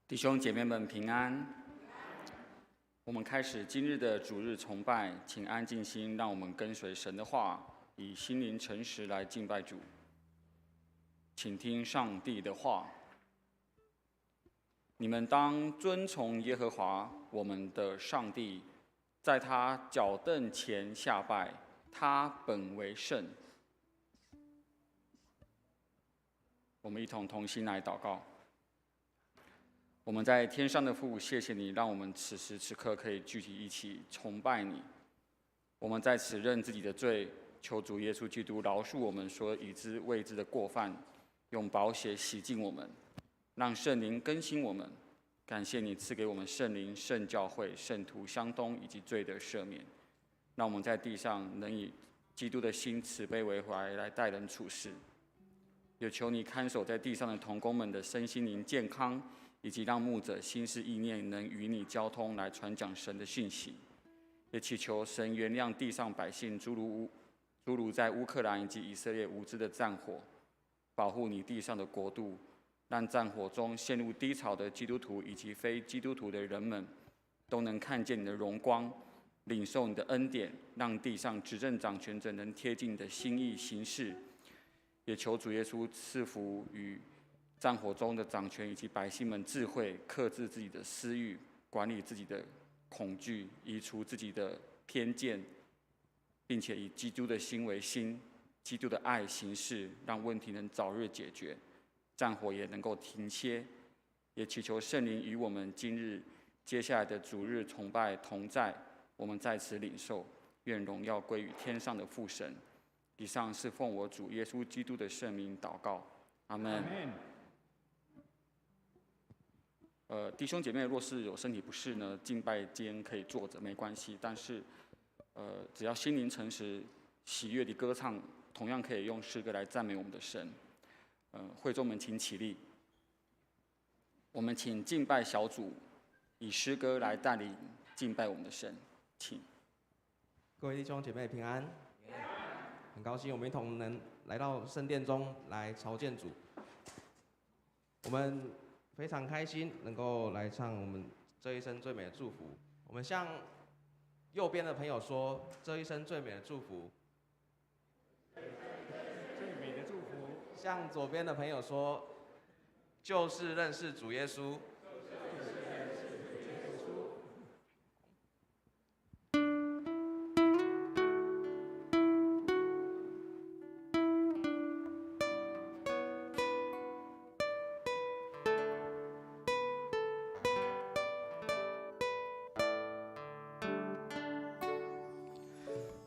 弟兄姐妹们平安。我们开始今日的主日崇拜，请安静心，让我们跟随神的话，以心灵诚实来敬拜主。请听上帝的话：你们当遵从耶和华我们的上帝，在他脚凳前下拜，他本为圣。我们一同同心来祷告。我们在天上的父，谢谢你，让我们此时此刻可以聚集一起崇拜你。我们在此认自己的罪，求主耶稣基督饶恕我们所已知未知的过犯，用宝血洗净我们，让圣灵更新我们。感谢你赐给我们圣灵、圣教会、圣徒相通以及罪的赦免，让我们在地上能以基督的心慈悲为怀来待人处事。也求你看守在地上的同工们的身心灵健康，以及让牧者心思意念能与你交通，来传讲神的讯息。也祈求神原谅地上百姓诸如在乌克兰以及以色列无知的战火，保护你地上的国度，让战火中陷入低潮的基督徒以及非基督徒的人们，都能看见你的荣光，领受你的恩典，让地上执政掌权者能贴近你的心意行事。也求主耶稣赐福与战火中的掌权以及百姓们智慧，克制自己的私欲，管理自己的恐惧，移除自己的偏见，并且以基督的心为心，基督的爱行事，让问题能早日解决，战火也能够停歇。也祈求圣灵与我们今日接下来的主日崇拜同在，我们在此领受，愿荣耀归于天上的父神。以上是奉我主耶稣基督的圣名祷告，阿们。弟兄姐妹，若是有身体不适呢，敬拜间可以坐着没关系，但是只要心灵诚实、喜悦的歌唱，同样可以用诗歌来赞美我们的神。会众们请起立，我们请敬拜小组以诗歌来带领敬拜我们的神，请。各位弟兄姐妹平安，很高兴我们一同能来到圣殿中来朝见主。我们非常开心能够来唱我们这一生最美的祝福。我们向右边的朋友说，这一生最美的祝福。最美的祝福。向左边的朋友说，就是认识主耶稣。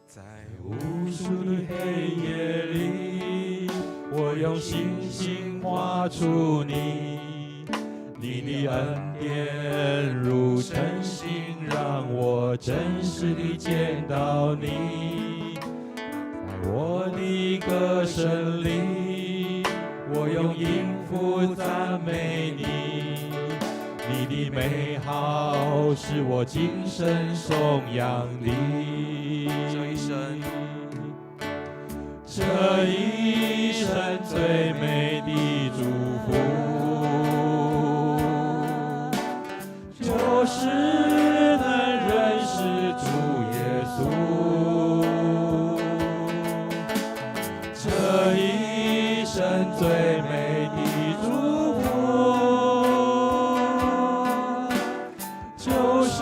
在无数的黑夜里，我用星星画出你，你的恩典如晨星，让我真实地见到你。在我的歌声里，我用音符赞美你，你的美好是我今生颂扬的。这一生最美的祝福，就是能认识主耶稣。这一生最美的祝福，就是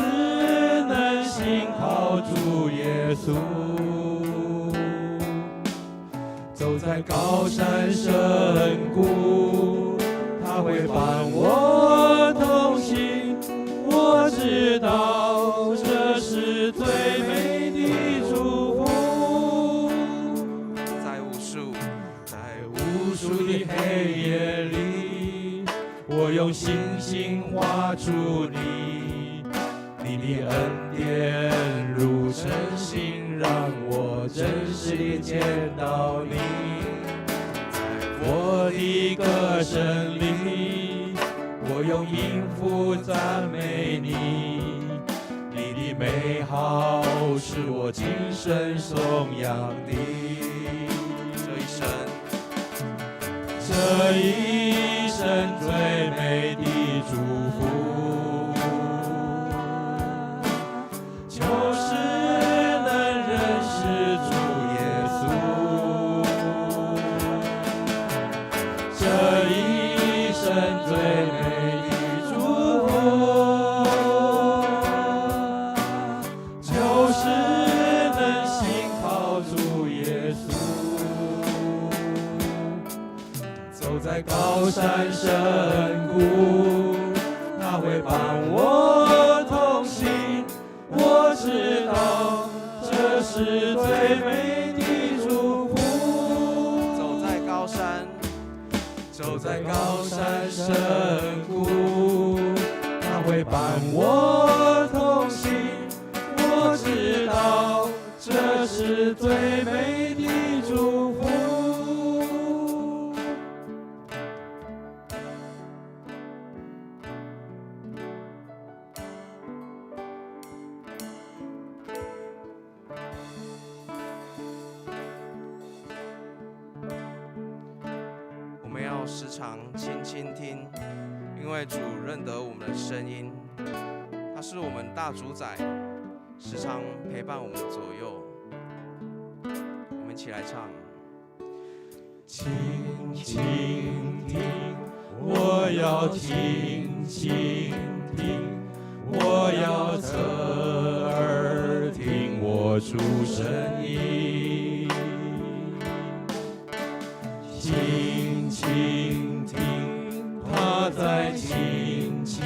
能信靠主耶稣。走在高山深谷，他会伴我同行。我知道这是最美的祝福。在无数的黑夜里，我用星星画出你，你的恩典如晨星，让我真实地见到你。在我的歌声里，我用音符赞美你，你的美好是我今生颂扬的。这一生最美的祝福，高山深谷，他会伴我同行。我知道这是最美的祝福。走在高山，走在高山深谷，他会伴我同行。我知道这是最美的祝福。我们要时常倾听，因为主认得我们的声音，他是我们大主宰，时常陪伴我们左右。我们一起来唱。倾听，我要倾听，我要侧耳听我主声音。倾听，他在倾听，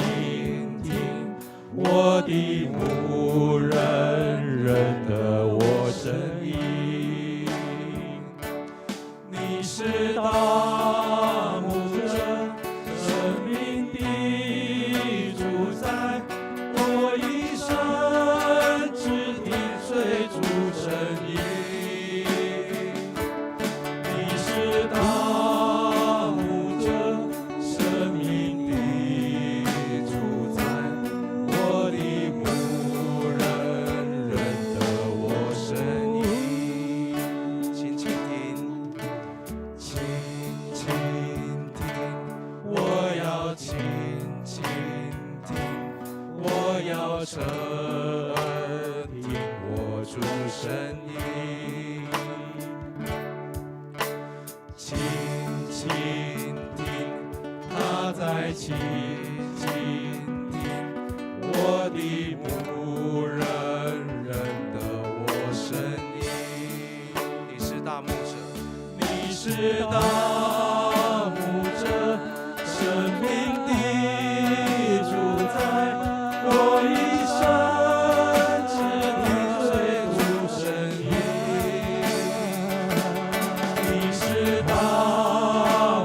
我的牧人认得我声音。你是大牧者，生命的主宰，我一生只听随主声音。你是大牧者，生命的主宰，我的牧人认得我声音。请倾听，倾听，我要倾听，我要侧耳听我主声音。倾听，他在倾听，我的牧人认得我声音。你是大牧者，你是大牧者，生命的主宰，我一生只听随主声音。你是大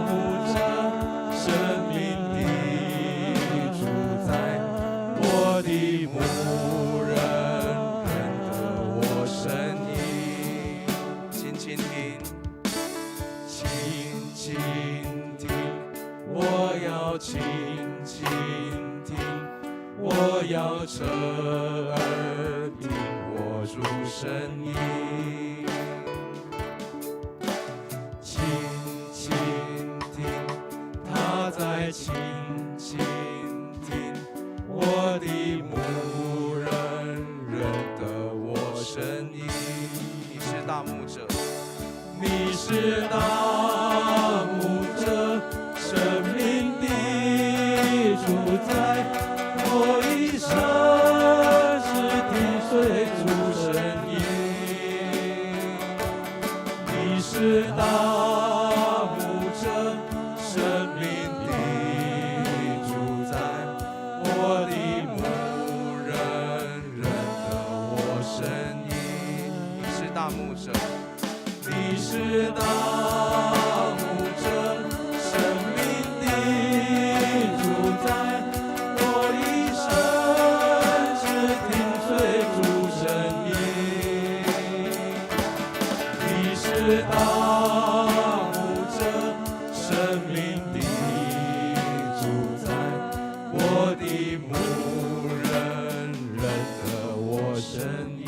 牧者，生命的主宰，我的牧人认得我声音。请倾听，倾听，我要倾听，我要侧耳听我主声音。倾听，他在倾听，我的牧人认得我声音。你是大牧者，你是大牧者，生命的主宰，我一生只听随主声音。你是大牧者，生命的主宰，我的牧人认得我声音。你是大牧者，你是大牧者，生命的主宰，我一生只听随主声音。你是大牧者，生命的主宰，我的牧人认得我声音。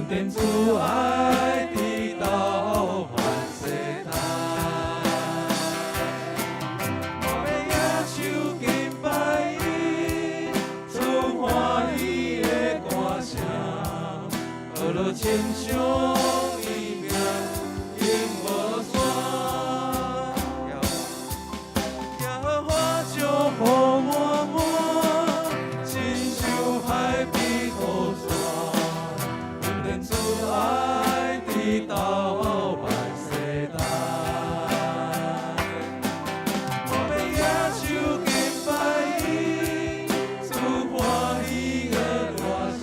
点阻碍的道凡世代。我要野手敬拜伊，出欢喜的歌声，学了亲像伊名永无山。耶和华祝福满满，亲像海边雨伞，恩典慈爱的到万世代。我要野手敬拜伊，出欢喜的歌声，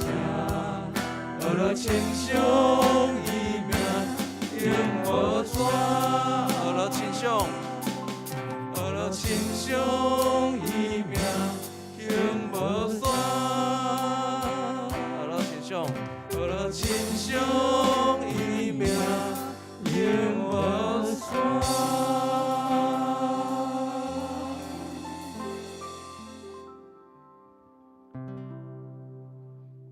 学了亲像伊名永无山，学了亲像。学了亲像伊名永无山，学了亲像，学了亲像伊名永无山。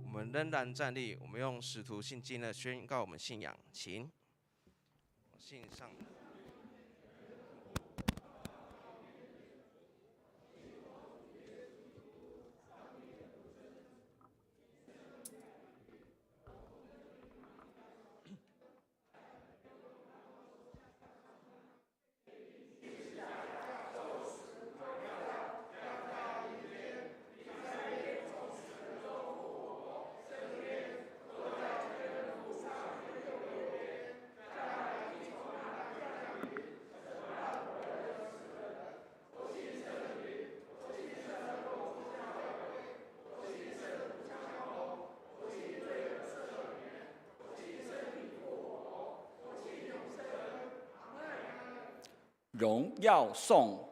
我们仍然站立，我们用使徒信经的宣告我们信仰，请信上。荣耀颂。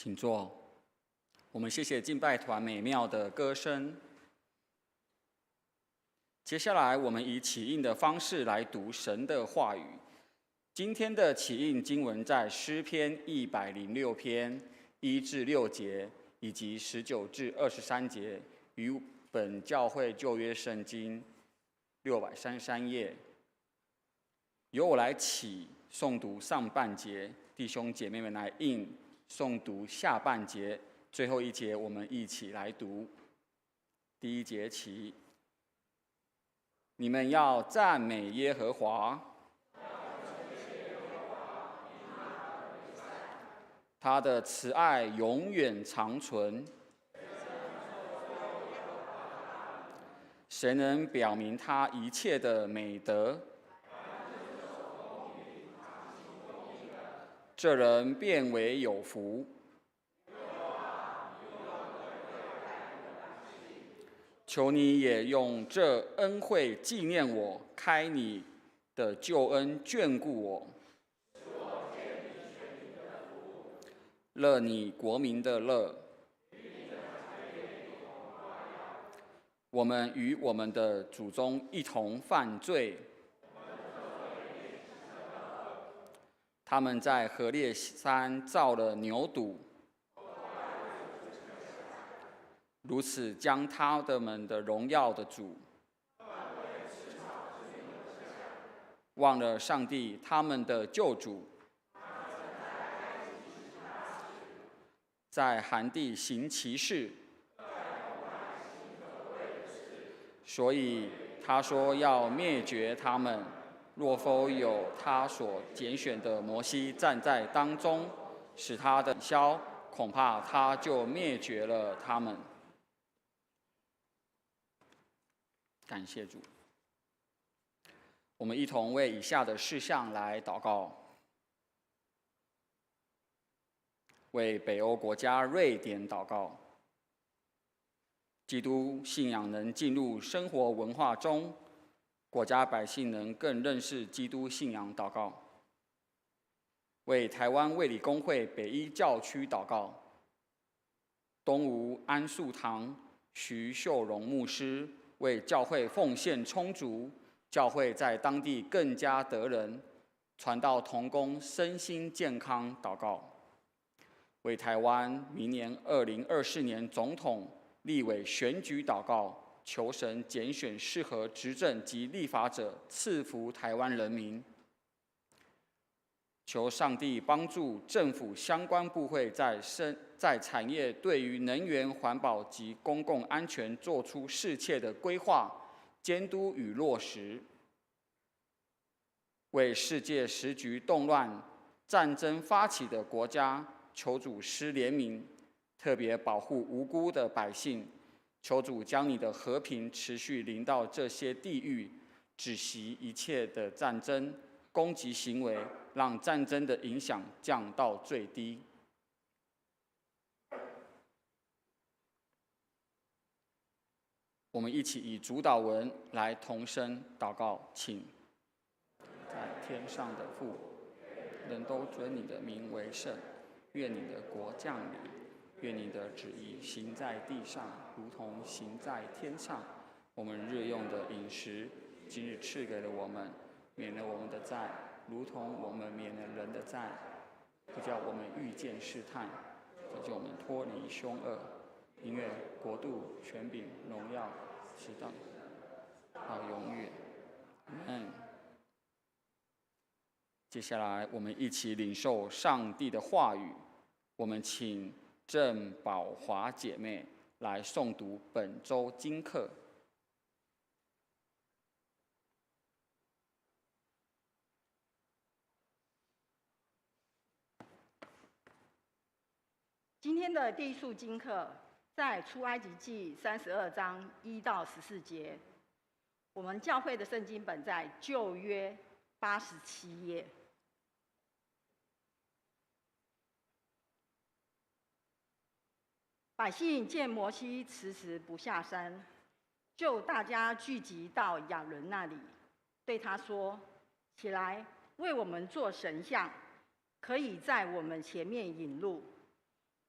请坐。我们谢谢敬拜团美妙的歌声。接下来，我们以起印的方式来读神的话语。今天的起印经文在诗篇106篇1至6节，以及19至23节，与本教会旧约圣经633页。由我来起诵读上半节，弟兄姐妹们来应诵读下半节，最后一节我们一起来读。第一节起，你们要赞美耶和华，他的慈爱永远长存。谁能表明他一切的美德？这人变为有福。求你也用这恩惠纪念我，开你的救恩眷顾我，乐你国民的乐。我们与我们的祖宗一同犯罪。他们在何烈山造了牛犊，如此将他们的荣耀的主忘了上帝他们的救主，在寒地行奇事，所以他说要灭绝他们。若否有他所拣选的摩西站在当中，使他的消，恐怕他就灭绝了他们。感谢主。我们一同为以下的事项来祷告：为北欧国家瑞典祷告，基督信仰能进入生活文化中，国家百姓能更认识基督信仰祷告；为台湾卫理公会北一教区祷告，东吴安树堂徐秀荣牧师为教会奉献充足，教会在当地更加得人，传道同工身心健康祷告；为台湾明年2024年总统、立委选举祷告，求神拣选适合执政及立法者，赐福台湾人民。求上帝帮助政府相关部会在产业对于能源环保及公共安全做出适切的规划、监督与落实。为世界时局动乱、战争发起的国家，求主施怜悯，特别保护无辜的百姓。求主将你的和平持续临到这些地域，止息一切的战争、攻击行为，让战争的影响降到最低。我们一起以主祷文来同声祷告，请。在天上的父，人都尊你的名为圣，愿你的国降临，愿你的旨意行在地上，如同行在天上。我们日用的饮食，今日赐给了我们，免了我们的债，如同我们免了人的债，不叫我们遇见试探，只叫我们脱离凶恶。因为国度、权柄、荣耀，直到永远。接下来，我们一起领受上帝的话语。我们请郑宝华姐妹来诵读本周经课。今天的第一束经课在出埃及记32章1到14节。我们教会的圣经本在旧约87页。百姓见摩西迟迟不下山，就大家聚集到亚伦那里，对他说：“起来，为我们做神像，可以在我们前面引路。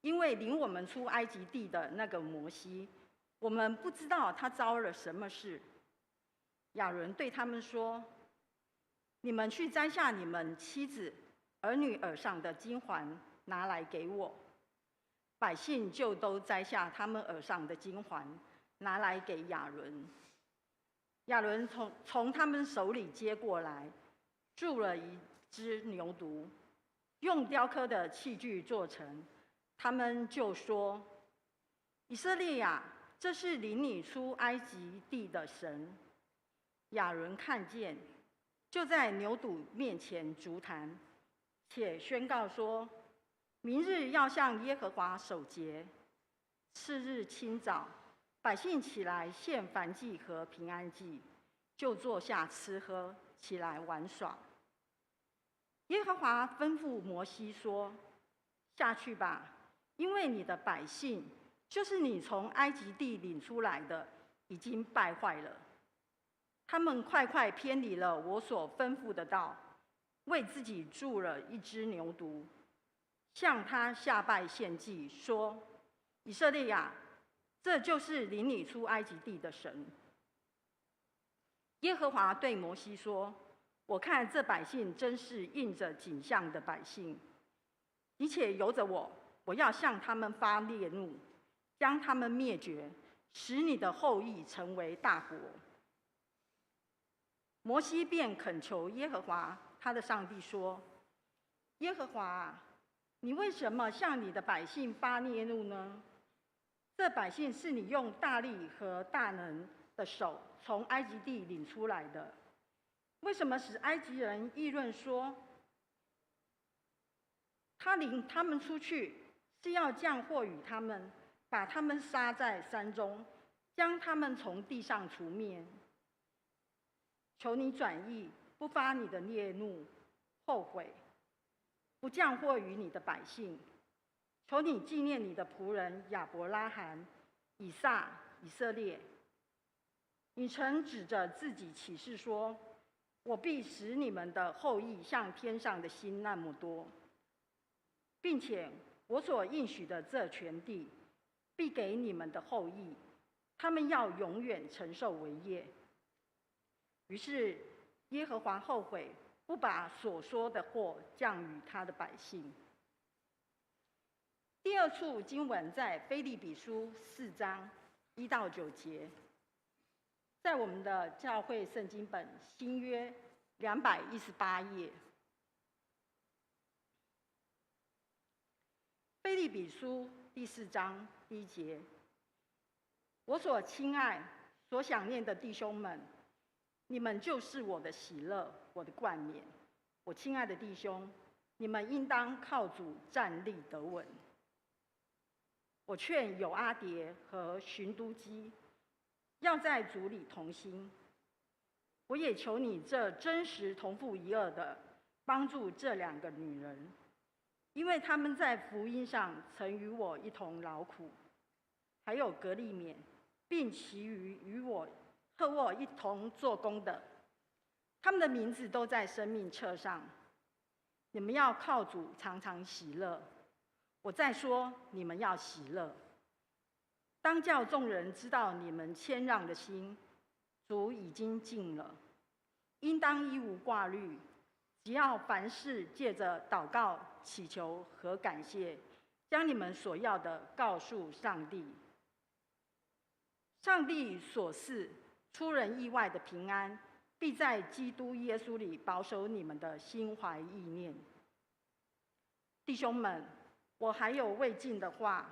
因为领我们出埃及地的那个摩西，我们不知道他遭了什么事。”亚伦对他们说：“你们去摘下你们妻子、儿女耳上的金环，拿来给我。”百姓就都摘下他们耳上的金环，拿来给亚伦。亚伦从他们手里接过来，铸了一只牛犊，用雕刻的器具做成。他们就说：“以色列呀，这是领你出埃及地的神。”亚伦看见，就在牛犊面前筑坛，且宣告说：“明日要向耶和华守节。”次日清早，百姓起来献燔祭和平安祭，就坐下吃喝，起来玩耍。耶和华吩咐摩西说：“下去吧，因为你的百姓，就是你从埃及地领出来的，已经败坏了。他们快偏离了我所吩咐的道，为自己铸了一只牛犊，向他下拜献祭，说：以色列呀，这就是领你出埃及地的神。”耶和华对摩西说：“我看这百姓真是应着景象的百姓，你且由着我要向他们发烈怒，将他们灭绝，使你的后裔成为大国。”摩西便恳求耶和华他的上帝说：“耶和华，你为什么向你的百姓发烈怒呢？这百姓是你用大力和大能的手从埃及地领出来的，为什么使埃及人议论说，他领他们出去是要降祸与他们，把他们杀在山中，将他们从地上除灭？求你转意，不发你的烈怒、后悔，不降祸于你的百姓。求你纪念你的仆人亚伯拉罕、以撒、以色列。你曾指着自己起誓说：我必使你们的后裔像天上的星那么多，并且我所应许的这全地，必给你们的后裔，他们要永远承受为业。于是耶和华后悔，不把所说的祸降与他的百姓。第二处经文在腓立比书4章1到9节，在我们的教会圣经本新约218页。腓立比书第4章1节：我所亲爱、所想念的弟兄们，你们就是我的喜乐，我的冠冕。我亲爱的弟兄，你们应当靠主站立得稳。我劝友阿迭和寻都基要在主里同心。我也求你这真实同父一轭的帮助这2个女人，因为他们在福音上曾与我一同劳苦，还有革利免，并其余和我一同做工的，他们的名字都在生命册上。你们要靠主常常喜乐。我再说，你们要喜乐。当叫众人知道你们谦让的心，主已经尽了。应当一无挂虑，只要凡事借着祷告、祈求和感谢，将你们所要的告诉上帝。上帝所赐出人意外的平安，必在基督耶稣里保守你们的心怀意念。弟兄们，我还有未尽的话：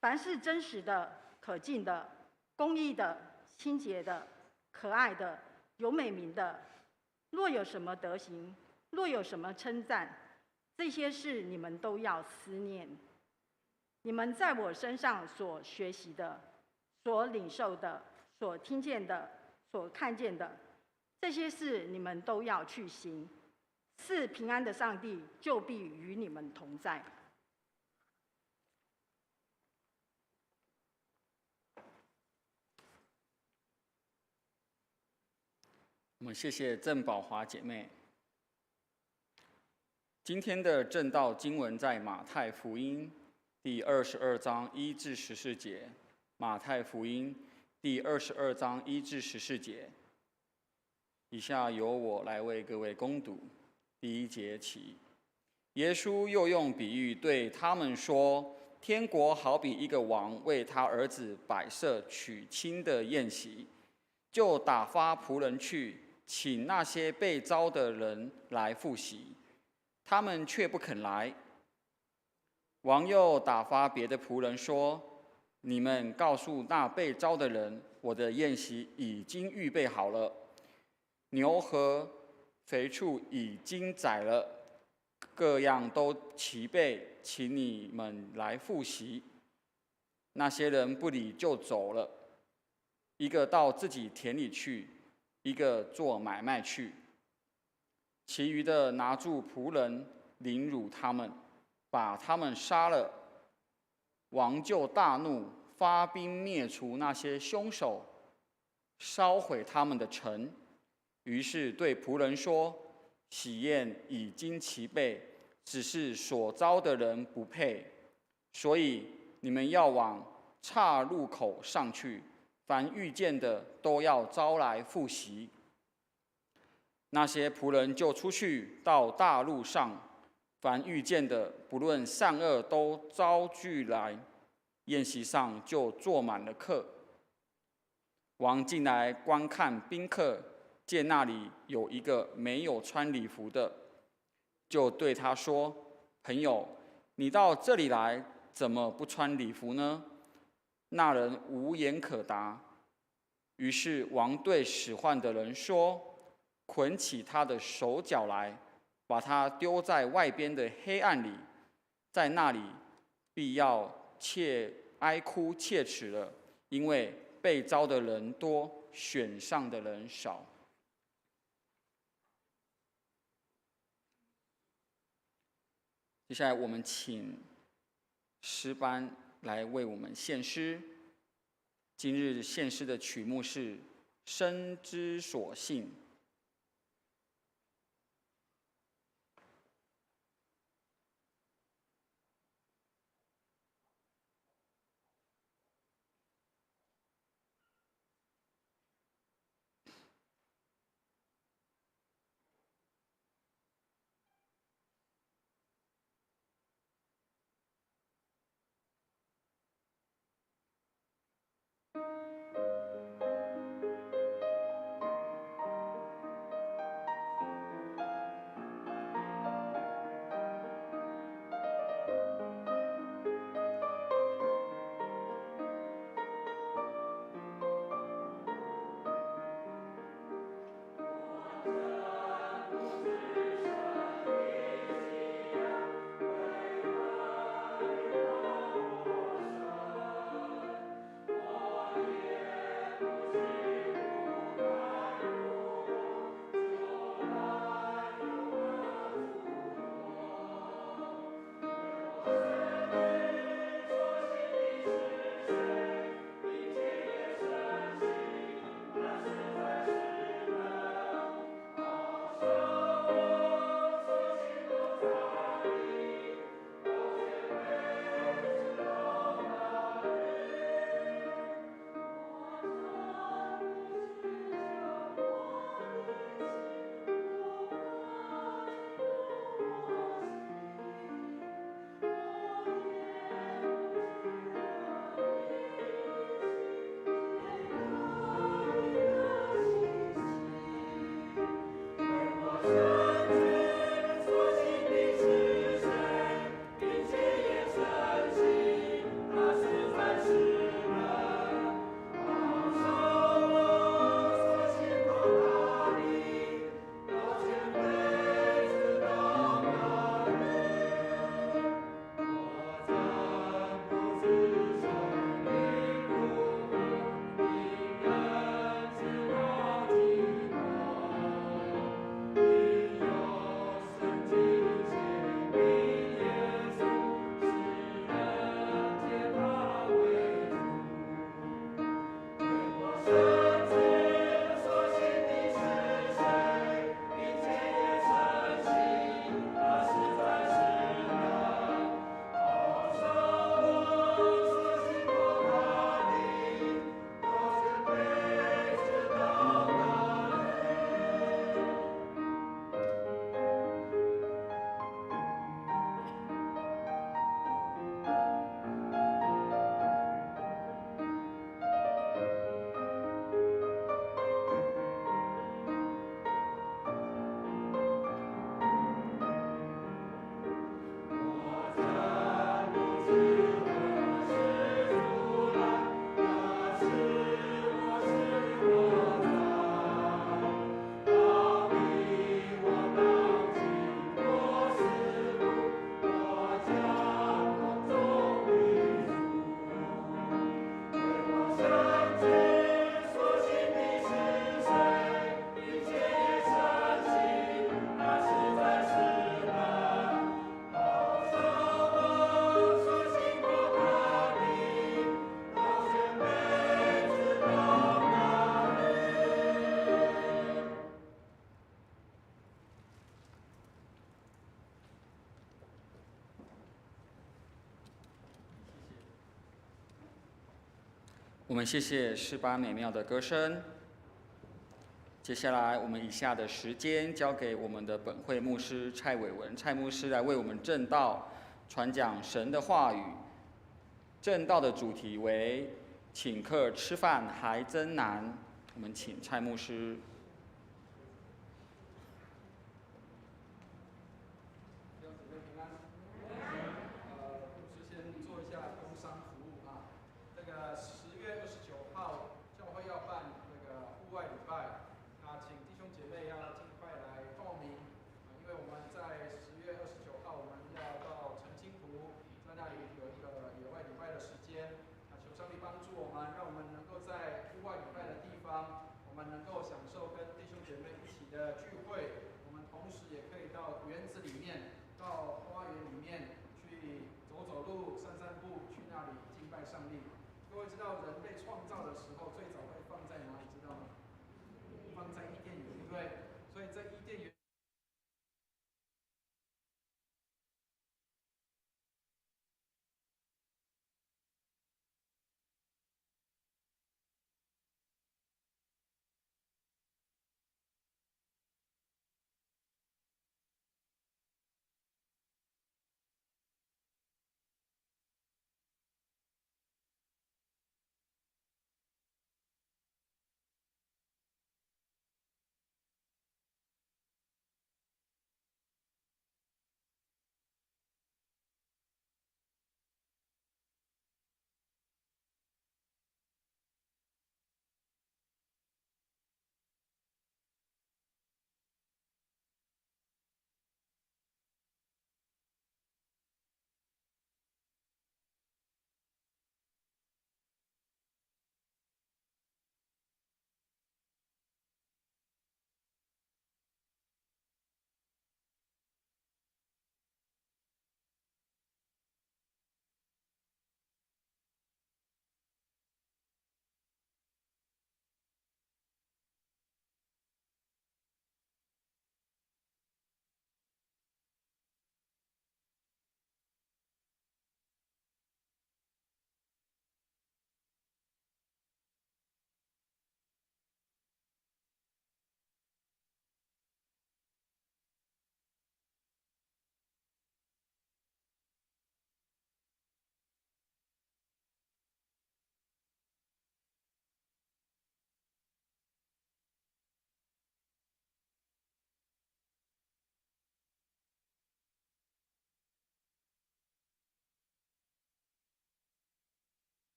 凡是真实的、可敬的、公义的、清洁的、可爱的、有美名的，若有什么德行，若有什么称赞，这些事你们都要思念。你们在我身上所学习的、所领受的、所听见的、所看见的，这些事你们都要去行。赐平安的上帝就必与你们同在。我们谢谢郑宝华姐妹。今天的正道经文在马太福音第22章1至14节。马太福音第22章1至14节。以下由我来为各位攻读。第1节起，耶稣又用比喻对他们说：天国好比一个王为他儿子摆设娶亲的宴席，就打发仆人去请那些被招的人来赴席，他们却不肯来。王又打发别的仆人说：你们告诉那被招的人，我的宴席已经预备好了，牛和肥畜已经宰了，各样都齐备，请你们来赴席。那些人不理就走了，一个到自己田里去，一个做买卖去。其余的拿住仆人，凌辱他们，把他们杀了。王就大怒，发兵灭除那些凶手，烧毁他们的城。于是对仆人说：喜宴已经齐备，只是所招的人不配，所以你们要往岔路口上去，凡遇见的都要招来赴席。那些仆人就出去到大路上，凡遇见的不论善恶都招聚来，宴席上就坐满了客。王进来观看宾客，见那里有一个没有穿礼服的，就对他说：朋友，你到这里来，怎么不穿礼服呢？那人无言可答。于是王对使唤的人说：捆起他的手脚来，把他丢在外边的黑暗里，在那里必要哀哭切齿了，因为被招的人多，选上的人少。接下来我们请诗班来为我们献诗。今日献诗的曲目是《生之所幸》。我们谢谢诗班美妙的歌声。接下来，我们以下的时间交给我们的本会牧师蔡伟文蔡牧师来为我们证道，传讲神的话语。证道的主题为“请客吃饭还真难”。我们请蔡牧师。上帝帮助我们，让我们能够在户外礼拜的地方，我们能够享受道人被创造的时候，最早会放在哪里？知道吗？放在伊甸园，对不对？所以这伊甸园。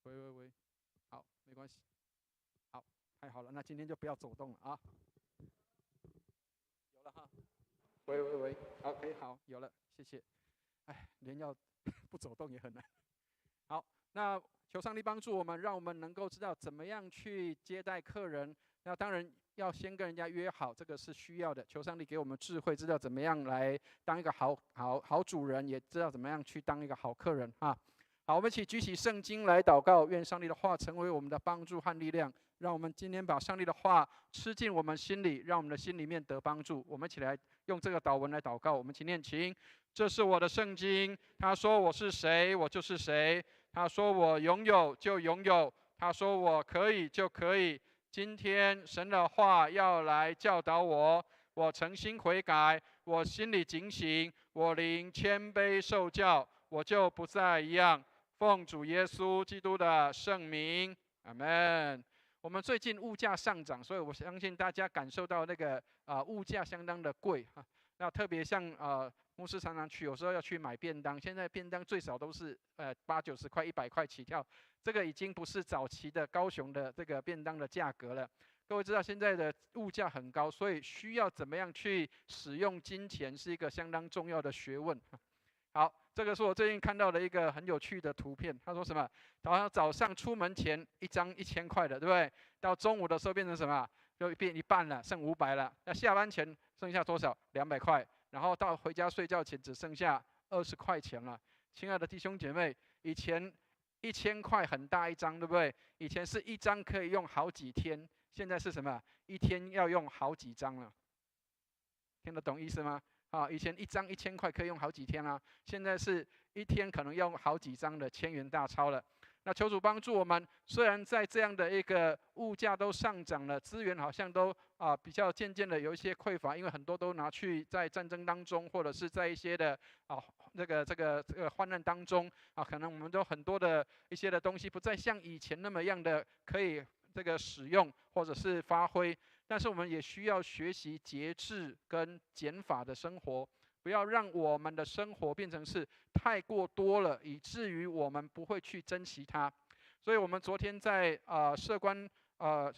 喂，好，没关系，好，太好了，那今天就不要走动了啊。有了哈，喂，OK， 好，有了，谢谢。哎，连要不走动也很难。好，那求上帝帮助我们，让我们能够知道怎么样去接待客人。那当然要先跟人家约好，这个是需要的。求上帝给我们智慧，知道怎么样来当一个好主人，也知道怎么样去当一个好客人啊。好，我们一起举起圣经来祷告，愿上帝的话成为我们的帮助和力量。让我们今天把上帝的话吃进我们心里，让我们的心里面得帮助。我们一起来用这个祷文来祷告。我们一起念经。这是我的圣经，他说我是谁，我就是谁。他说我拥有就拥有，他说我可以就可以。今天神的话要来教导我，我诚心悔改，我心里警醒，我灵谦卑受教，我就不再一样。奉主耶稣基督的圣名，阿们。我们最近物价上涨，所以我相信大家感受到那个物价相当的贵哈。那特别像牧师常常去，有时候要去买便当，现在便当最少都是80-90块、100块起跳，这个已经不是早期的高雄的这个便当的价格了。各位知道现在的物价很高，所以需要怎么样去使用金钱是一个相当重要的学问。好，这个是我最近看到的一个很有趣的图片。他说什么？好像早上出门前一张1000块的，对不对？到中午的时候变成什么？就变一半了，剩500了。那下班前剩下多少？200块。然后到回家睡觉前只剩下20块钱了。亲爱的弟兄姐妹，以前1000块很大一张，对不对？以前是一张可以用好几天，现在是什么？一天要用好几张了。听得懂意思吗？以前一张1000块可以用好几天啊，现在是一天可能要用好几张的1000元大钞了。那求主帮助我们，虽然在这样的一个物价都上涨了，资源好像都比较渐渐的有一些匮乏，因为很多都拿去在战争当中，或者是在一些的这个患难当中可能我们都很多的一些的东西不再像以前那么样的可以这个使用或者是发挥，但是我们也需要学习节制跟减法的生活。不要让我们的生活变成是太过多了，以至于我们不会去珍惜它。所以我们昨天在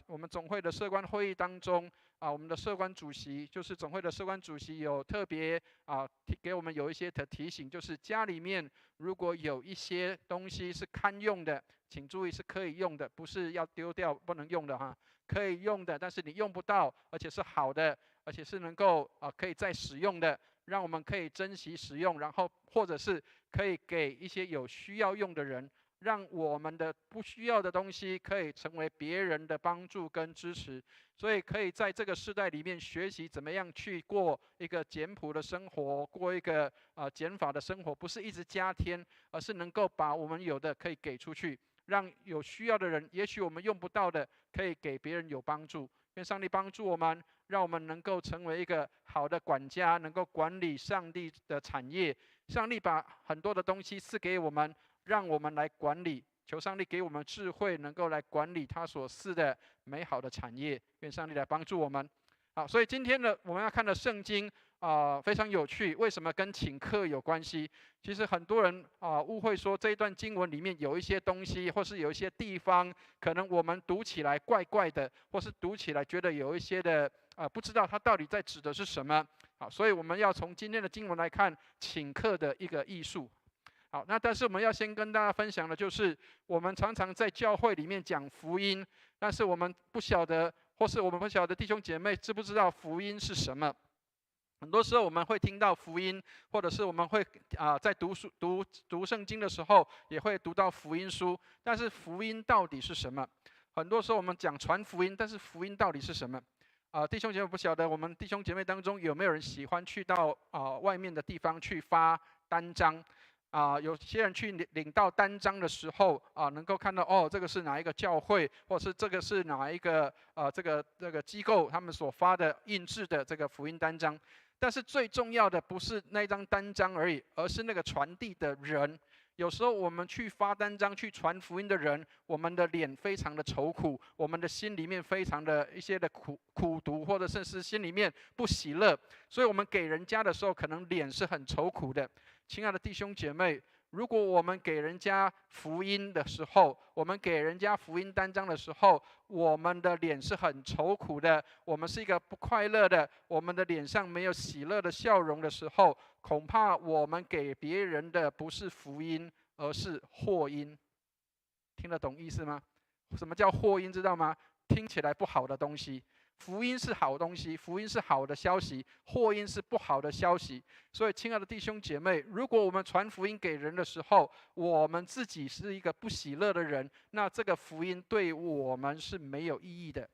我们总会的社官会议当中我们的社官主席就是总会的社官主席有特别给我们有一些的提醒，就是家里面如果有一些东西是堪用的，请注意是可以用的，不是要丢掉不能用的哈，可以用的，但是你用不到，而且是好的，而且是能够可以再使用的。让我们可以珍惜使用，然后或者是可以给一些有需要用的人，让我们的不需要的东西可以成为别人的帮助跟支持。所以可以在这个时代里面学习怎么样去过一个简朴的生活，过一个减法的生活，不是一直加添，而是能够把我们有的可以给出去，让有需要的人，也许我们用不到的，可以给别人有帮助。愿上帝帮助我们，让我们能够成为一个好的管家，能够管理上帝的产业。上帝把很多的东西赐给我们，让我们来管理。求上帝给我们智慧，能够来管理他所赐的美好的产业。愿上帝来帮助我们。好，所以今天呢，我们要看的圣经非常有趣。为什么跟请客有关系？其实很多人误会说这一段经文里面有一些东西，或是有一些地方，可能我们读起来怪怪的，或是读起来觉得有一些的不知道它到底在指的是什么。好，所以我们要从今天的经文来看请客的一个艺术。好，那但是我们要先跟大家分享的就是，我们常常在教会里面讲福音，但是我们不晓得，或是我们不晓得弟兄姐妹知不知道福音是什么？很多时候我们会听到福音，或者是我们会在读圣经的时候，也会读到福音书。但是福音到底是什么？很多时候我们讲传福音，但是福音到底是什么？弟兄姐妹不晓得，我们弟兄姐妹当中有没有人喜欢去到外面的地方去发单张？有些人去领到单张的时候能够看到这个是哪一个教会，或是这个是哪一个这个机构他们所发的印制的这个福音单张。但是最重要的不是那张单张而已，而是那个传递的人。有时候我们去发单张去传福音的人，我们的脸非常的愁苦，我们的心里面非常的一些的苦毒，或者甚至心里面不喜乐，所以我们给人家的时候，可能脸是很愁苦的。亲爱的弟兄姐妹，如果我们给人家福音的时候，我们给人家福音单张的时候，我们的脸是很愁苦的，我们是一个不快乐的，我们的脸上没有喜乐的笑容的时候，恐怕我们给别人的不是福音，而是祸音。听得懂意思吗？什么叫祸音？知道吗？听起来不好的东西。福音是好东西，福音是好的消息，祸音是不好的消息。所以亲爱的弟兄姐妹，如果我们传福音给人的时候，我们自己是一个不喜乐的人，那这个福音对我们是没有意义的。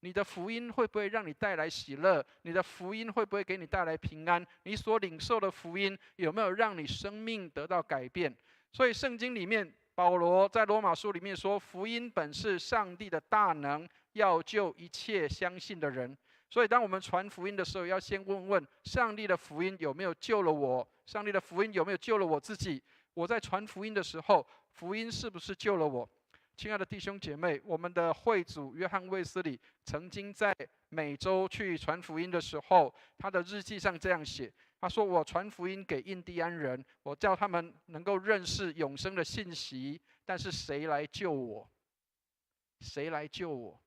你的福音会不会让你带来喜乐？你的福音会不会给你带来平安？你所领受的福音有没有让你生命得到改变？所以圣经里面保罗在罗马书里面说，福音本是上帝的大能，要救一切相信的人。所以当我们传福音的时候，要先问问上帝的福音有没有救了我？上帝的福音有没有救了我自己？我在传福音的时候，福音是不是救了我？亲爱的弟兄姐妹，我们的会主约翰卫斯理曾经在美洲去传福音的时候，他的日记上这样写，他说，我传福音给印第安人，我叫他们能够认识永生的信息，但是谁来救我？谁来救我？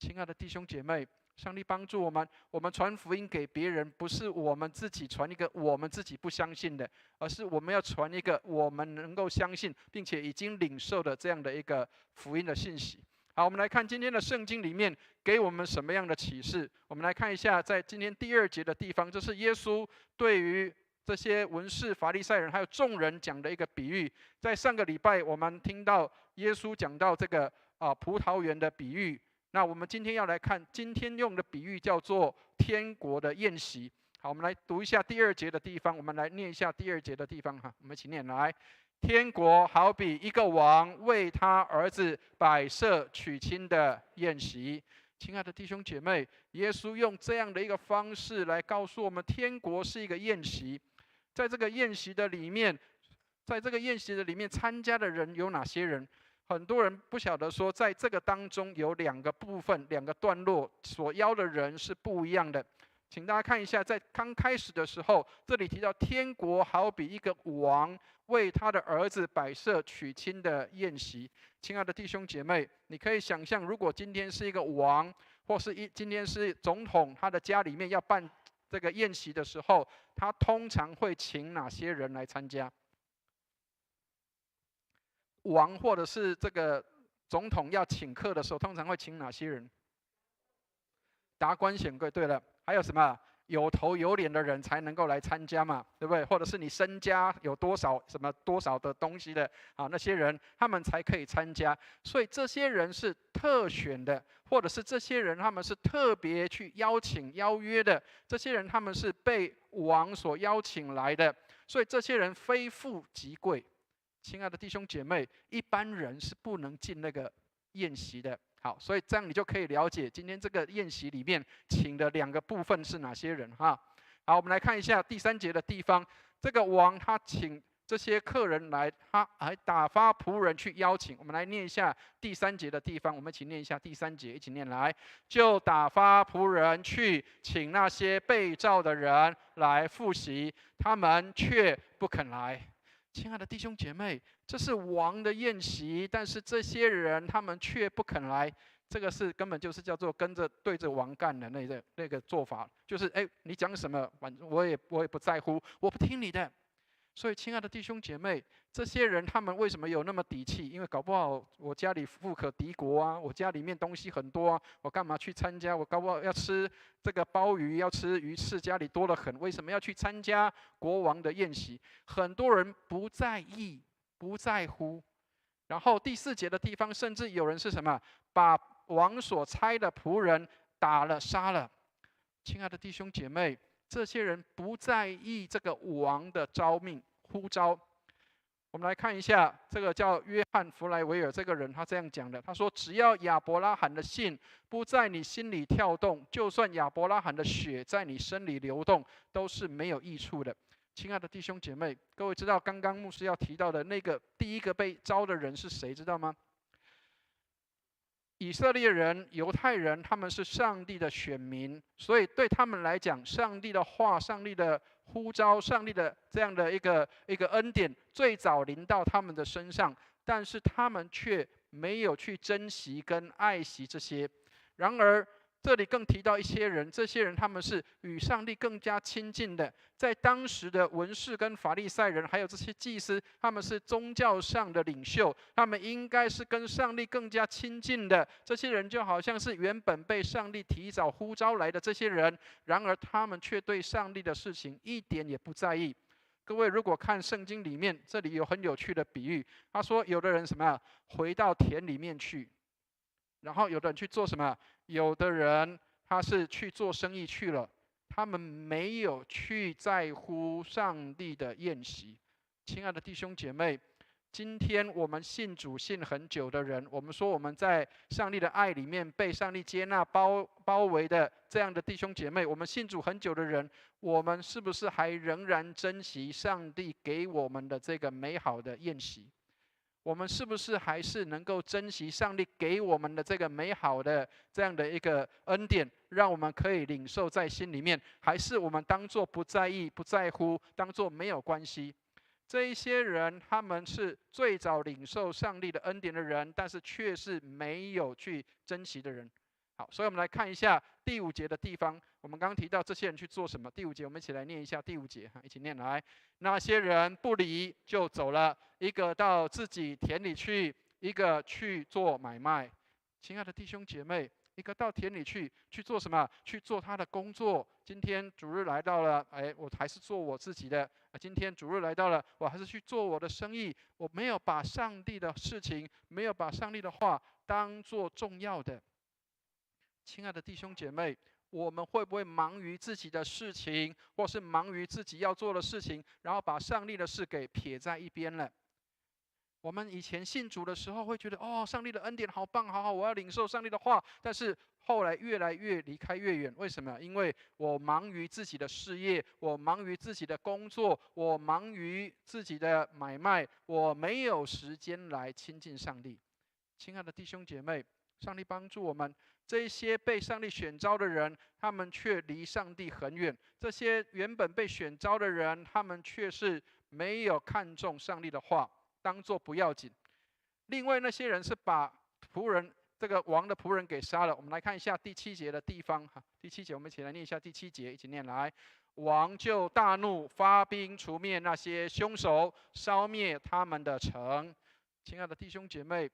亲爱的弟兄姐妹，上帝帮助我们，我们传福音给别人，不是我们自己传一个我们自己不相信的，而是我们要传一个我们能够相信并且已经领受的这样的一个福音的信息。好，我们来看今天的圣经里面给我们什么样的启示。我们来看一下在今天第2节的地方，这是耶稣对于这些文士、法利赛人还有众人讲的一个比喻。在上个礼拜我们听到耶稣讲到这个葡萄园的比喻，那我们今天要来看，今天用的比喻叫做天国的宴席。好，我们来读一下第2节的地方，我们来念一下第2节的地方哈，我们一起念来。天国好比一个王为他儿子摆设娶亲的宴席。亲爱的弟兄姐妹，耶稣用这样的一个方式来告诉我们，天国是一个宴席。在这个宴席的里面，参加的人有哪些人？很多人不晓得说，在这个当中有2个部分、2个段落，所邀的人是不一样的。请大家看一下，在刚开始的时候，这里提到天国好比一个王为他的儿子摆设娶亲的宴席。亲爱的弟兄姐妹，你可以想象，如果今天是一个王，或是今天是总统，他的家里面要办这个宴席的时候，他通常会请哪些人来参加？王或者是这个总统要请客的时候，通常会请哪些人？达官显贵。对了，还有什么？有头有脸的人才能够来参加嘛，对不对？或者是你身家有多少的东西的那些人，他们才可以参加。所以这些人是特选的，或者是这些人他们是特别去邀约的。这些人他们是被王所邀请来的，所以这些人非富即贵。亲爱的弟兄姐妹，一般人是不能进那个宴席的。好，所以这样你就可以了解今天这个宴席里面请的2个部分是哪些人哈。好，我们来看一下第3节的地方，这个王他请这些客人来，他还打发仆人去邀请。我们来念一下第3节的地方，我们一起念一下第3节，一起念来。就打发仆人去请那些被召的人来赴席，他们却不肯来。亲爱的弟兄姐妹，这是王的宴席，但是这些人他们却不肯来，这个是根本就是叫做对着王干的那个做法，就是你讲什么，反正我也不在乎，我不听你的。所以，亲爱的弟兄姐妹，这些人他们为什么有那么底气？因为搞不好我家里富可敌国啊，我家里面东西很多啊，我干嘛去参加？我搞不好要吃这个鲍鱼，要吃鱼翅，家里多得很，为什么要去参加国王的宴席？很多人不在意，不在乎。然后第4节的地方，甚至有人是什么？把王所差的仆人打了、杀了。亲爱的弟兄姐妹，这些人不在意这个王的召命呼召。我们来看一下，这个叫约翰·弗莱维尔这个人，他这样讲的，他说：只要亚伯拉罕的信不在你心里跳动，就算亚伯拉罕的血在你身里流动，都是没有益处的。亲爱的弟兄姐妹，各位知道刚刚牧师要提到的那个第一个被召的人是谁，知道吗？以色列人、犹太人，他们是上帝的选民，所以对他们来讲，上帝的话、上帝的呼召、上帝的这样的一个恩典，最早临到他们的身上，但是他们却没有去珍惜跟爱惜这些。然而，这里更提到一些人，这些人他们是与上帝更加亲近的。在当时的文士跟法利赛人，还有这些祭司，他们是宗教上的领袖，他们应该是跟上帝更加亲近的。这些人就好像是原本被上帝提早呼召来的这些人，然而他们却对上帝的事情一点也不在意。各位如果看圣经里面，这里有很有趣的比喻，他说有的人什么呀，回到田里面去，然后有的人去做什么？有的人他是去做生意去了，他们没有去在乎上帝的宴席。亲爱的弟兄姐妹，今天我们信主信很久的人，我们说我们在上帝的爱里面被上帝接纳包围的这样的弟兄姐妹，我们信主很久的人，我们是不是还仍然珍惜上帝给我们的这个美好的宴席？我们是不是还是能够珍惜上帝给我们的这个美好的这样的一个恩典，让我们可以领受在心里面？还是我们当作不在意、不在乎，当作没有关系？这一些人，他们是最早领受上帝的恩典的人，但是却是没有去珍惜的人。好，所以我们来看一下第5节的地方。我们刚刚提到这些人去做什么？第5节，我们一起来念一下第5节，一起念来。那些人不理就走了，一个到自己田里去，一个去做买卖。亲爱的弟兄姐妹，一个到田里去做什么？去做他的工作。今天主日来到了，我还是做我自己的。今天主日来到了，我还是去做我的生意。我没有把上帝的事情，没有把上帝的话当作重要的。亲爱的弟兄姐妹，我们会不会忙于自己的事情，或是忙于自己要做的事情，然后把上帝的事给撇在一边了？我们以前信主的时候会觉得，上帝的恩典好棒，好好，我要领受上帝的话。但是后来越来越离开越远，为什么？因为我忙于自己的事业，我忙于自己的工作，我忙于自己的买卖，我没有时间来亲近上帝。亲爱的弟兄姐妹，上帝帮助我们，这些被上帝选召的人，他们却离上帝很远；这些原本被选召的人，他们却是没有看重上帝的话，当作不要紧。另外那些人是把仆人，这个王的仆人给杀了。我们来看一下第7节的地方。第7节，我们一起来念一下第7节，一起念来。王就大怒，发兵除灭那些凶手，烧灭他们的城。亲爱的弟兄姐妹，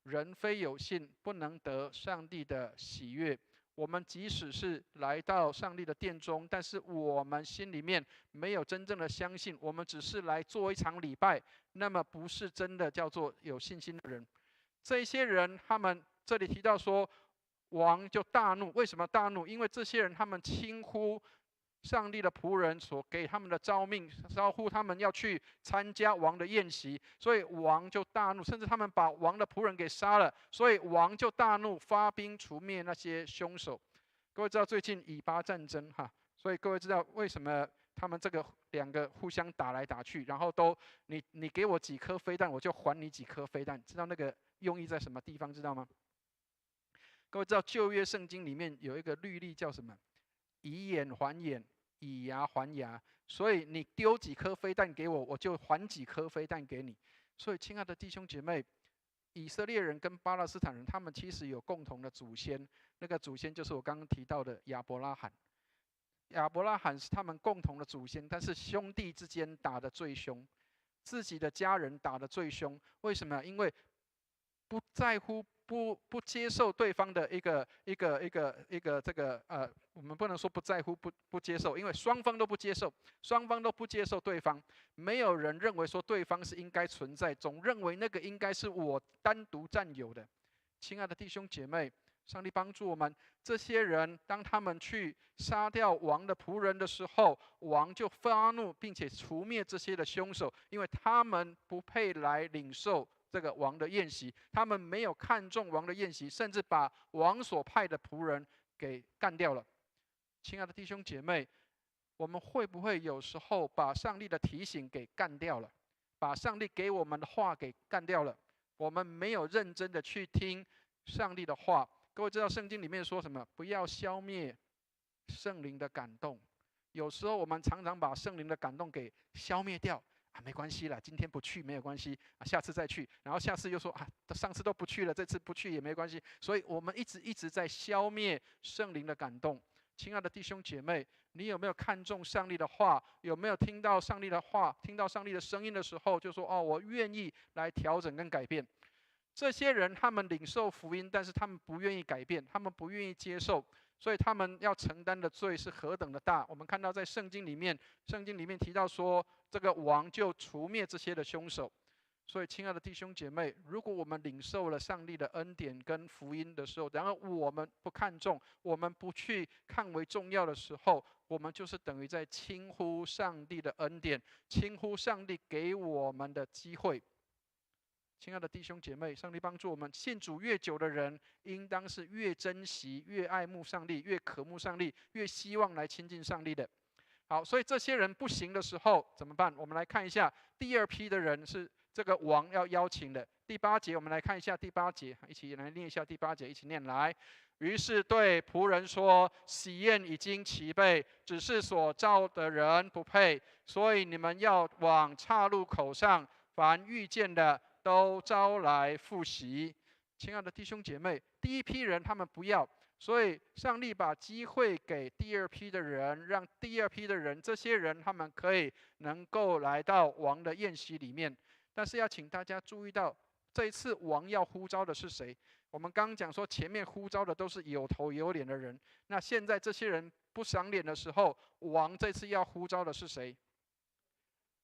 人非有信，不能得上帝的喜悦。我们即使是来到上帝的殿中，但是我们心里面没有真正的相信，我们只是来做一场礼拜，那么不是真的叫做有信心的人。这些人，他们这里提到说，王就大怒。为什么大怒？因为这些人他们轻忽上帝的仆人所给他们的召命，招呼他们要去参加王的宴席，所以王就大怒，甚至他们把王的仆人给杀了，所以王就大怒，发兵除灭那些凶手。各位知道最近以巴战争所以各位知道为什么他们这个两个互相打来打去，然后都你给我几颗飞弹，我就还你几颗飞弹，知道那个用意在什么地方？知道吗？各位知道旧约圣经里面有一个律例叫什么？以眼还眼，以牙还牙。所以你丢几颗飞弹给我，我就还几颗飞弹给你。所以亲爱的弟兄姐妹，以色列人跟巴勒斯坦人，他们其实有共同的祖先，那个祖先就是我刚刚提到的亚伯拉罕。亚伯拉罕是他们共同的祖先，但是兄弟之间打得最凶，自己的家人打得最凶。为什么？因为不在乎。不接受对方的一个这个我们不能说不在乎不接受，因为双方都不接受对方，没有人认为说对方是应该存在，总认为那个应该是我单独占有的。亲爱的弟兄姐妹，上帝帮助我们，这些人当他们去杀掉王的仆人的时候，王就发怒，并且除灭这些的凶手，因为他们不配来领受这个王的宴席，他们没有看重王的宴席，甚至把王所派的仆人给干掉了。亲爱的弟兄姐妹，我们会不会有时候把上帝的提醒给干掉了，把上帝给我们的话给干掉了？我们没有认真的去听上帝的话。各位知道圣经里面说什么？不要消灭圣灵的感动。有时候我们常常把圣灵的感动给消灭掉。没关系啦，今天不去没有关系下次再去，然后下次又说上次都不去了，这次不去也没关系。所以我们一直在消灭圣灵的感动。亲爱的弟兄姐妹，你有没有看重上帝的话？有没有听到上帝的话，听到上帝的声音的时候，就说我愿意来调整跟改变？这些人他们领受福音，但是他们不愿意改变，他们不愿意接受，所以他们要承担的罪是何等的大。我们看到在圣经里面提到说，这个王就除灭这些的凶手。所以亲爱的弟兄姐妹，如果我们领受了上帝的恩典跟福音的时候，然后我们不看重，我们不去看为重要的时候，我们就是等于在轻忽上帝的恩典，轻忽上帝给我们的机会。亲爱的弟兄姐妹，上帝帮助我们，信主越久的人，应当是越珍惜、越爱慕上帝、越渴慕上帝、越希望来亲近上帝的。好，所以这些人不行的时候怎么办？我们来看一下第二批的人是这个王要邀请的。第8节，我们来看一下第8节，一起来念一下第8节，一起念来。于是对仆人说：喜宴已经齐备，只是所召的人不配，所以你们要往岔路口上，凡遇见的都招来赴席。亲爱的弟兄姐妹，第一批人他们不要，所以上帝把机会给第二批的人，让第二批的人，这些人他们可以能够来到王的宴席里面。但是要请大家注意到，这一次王要呼召的是谁？我们刚刚讲说，前面呼召的都是有头有脸的人，那现在这些人不赏脸的时候，王这次要呼召的是谁？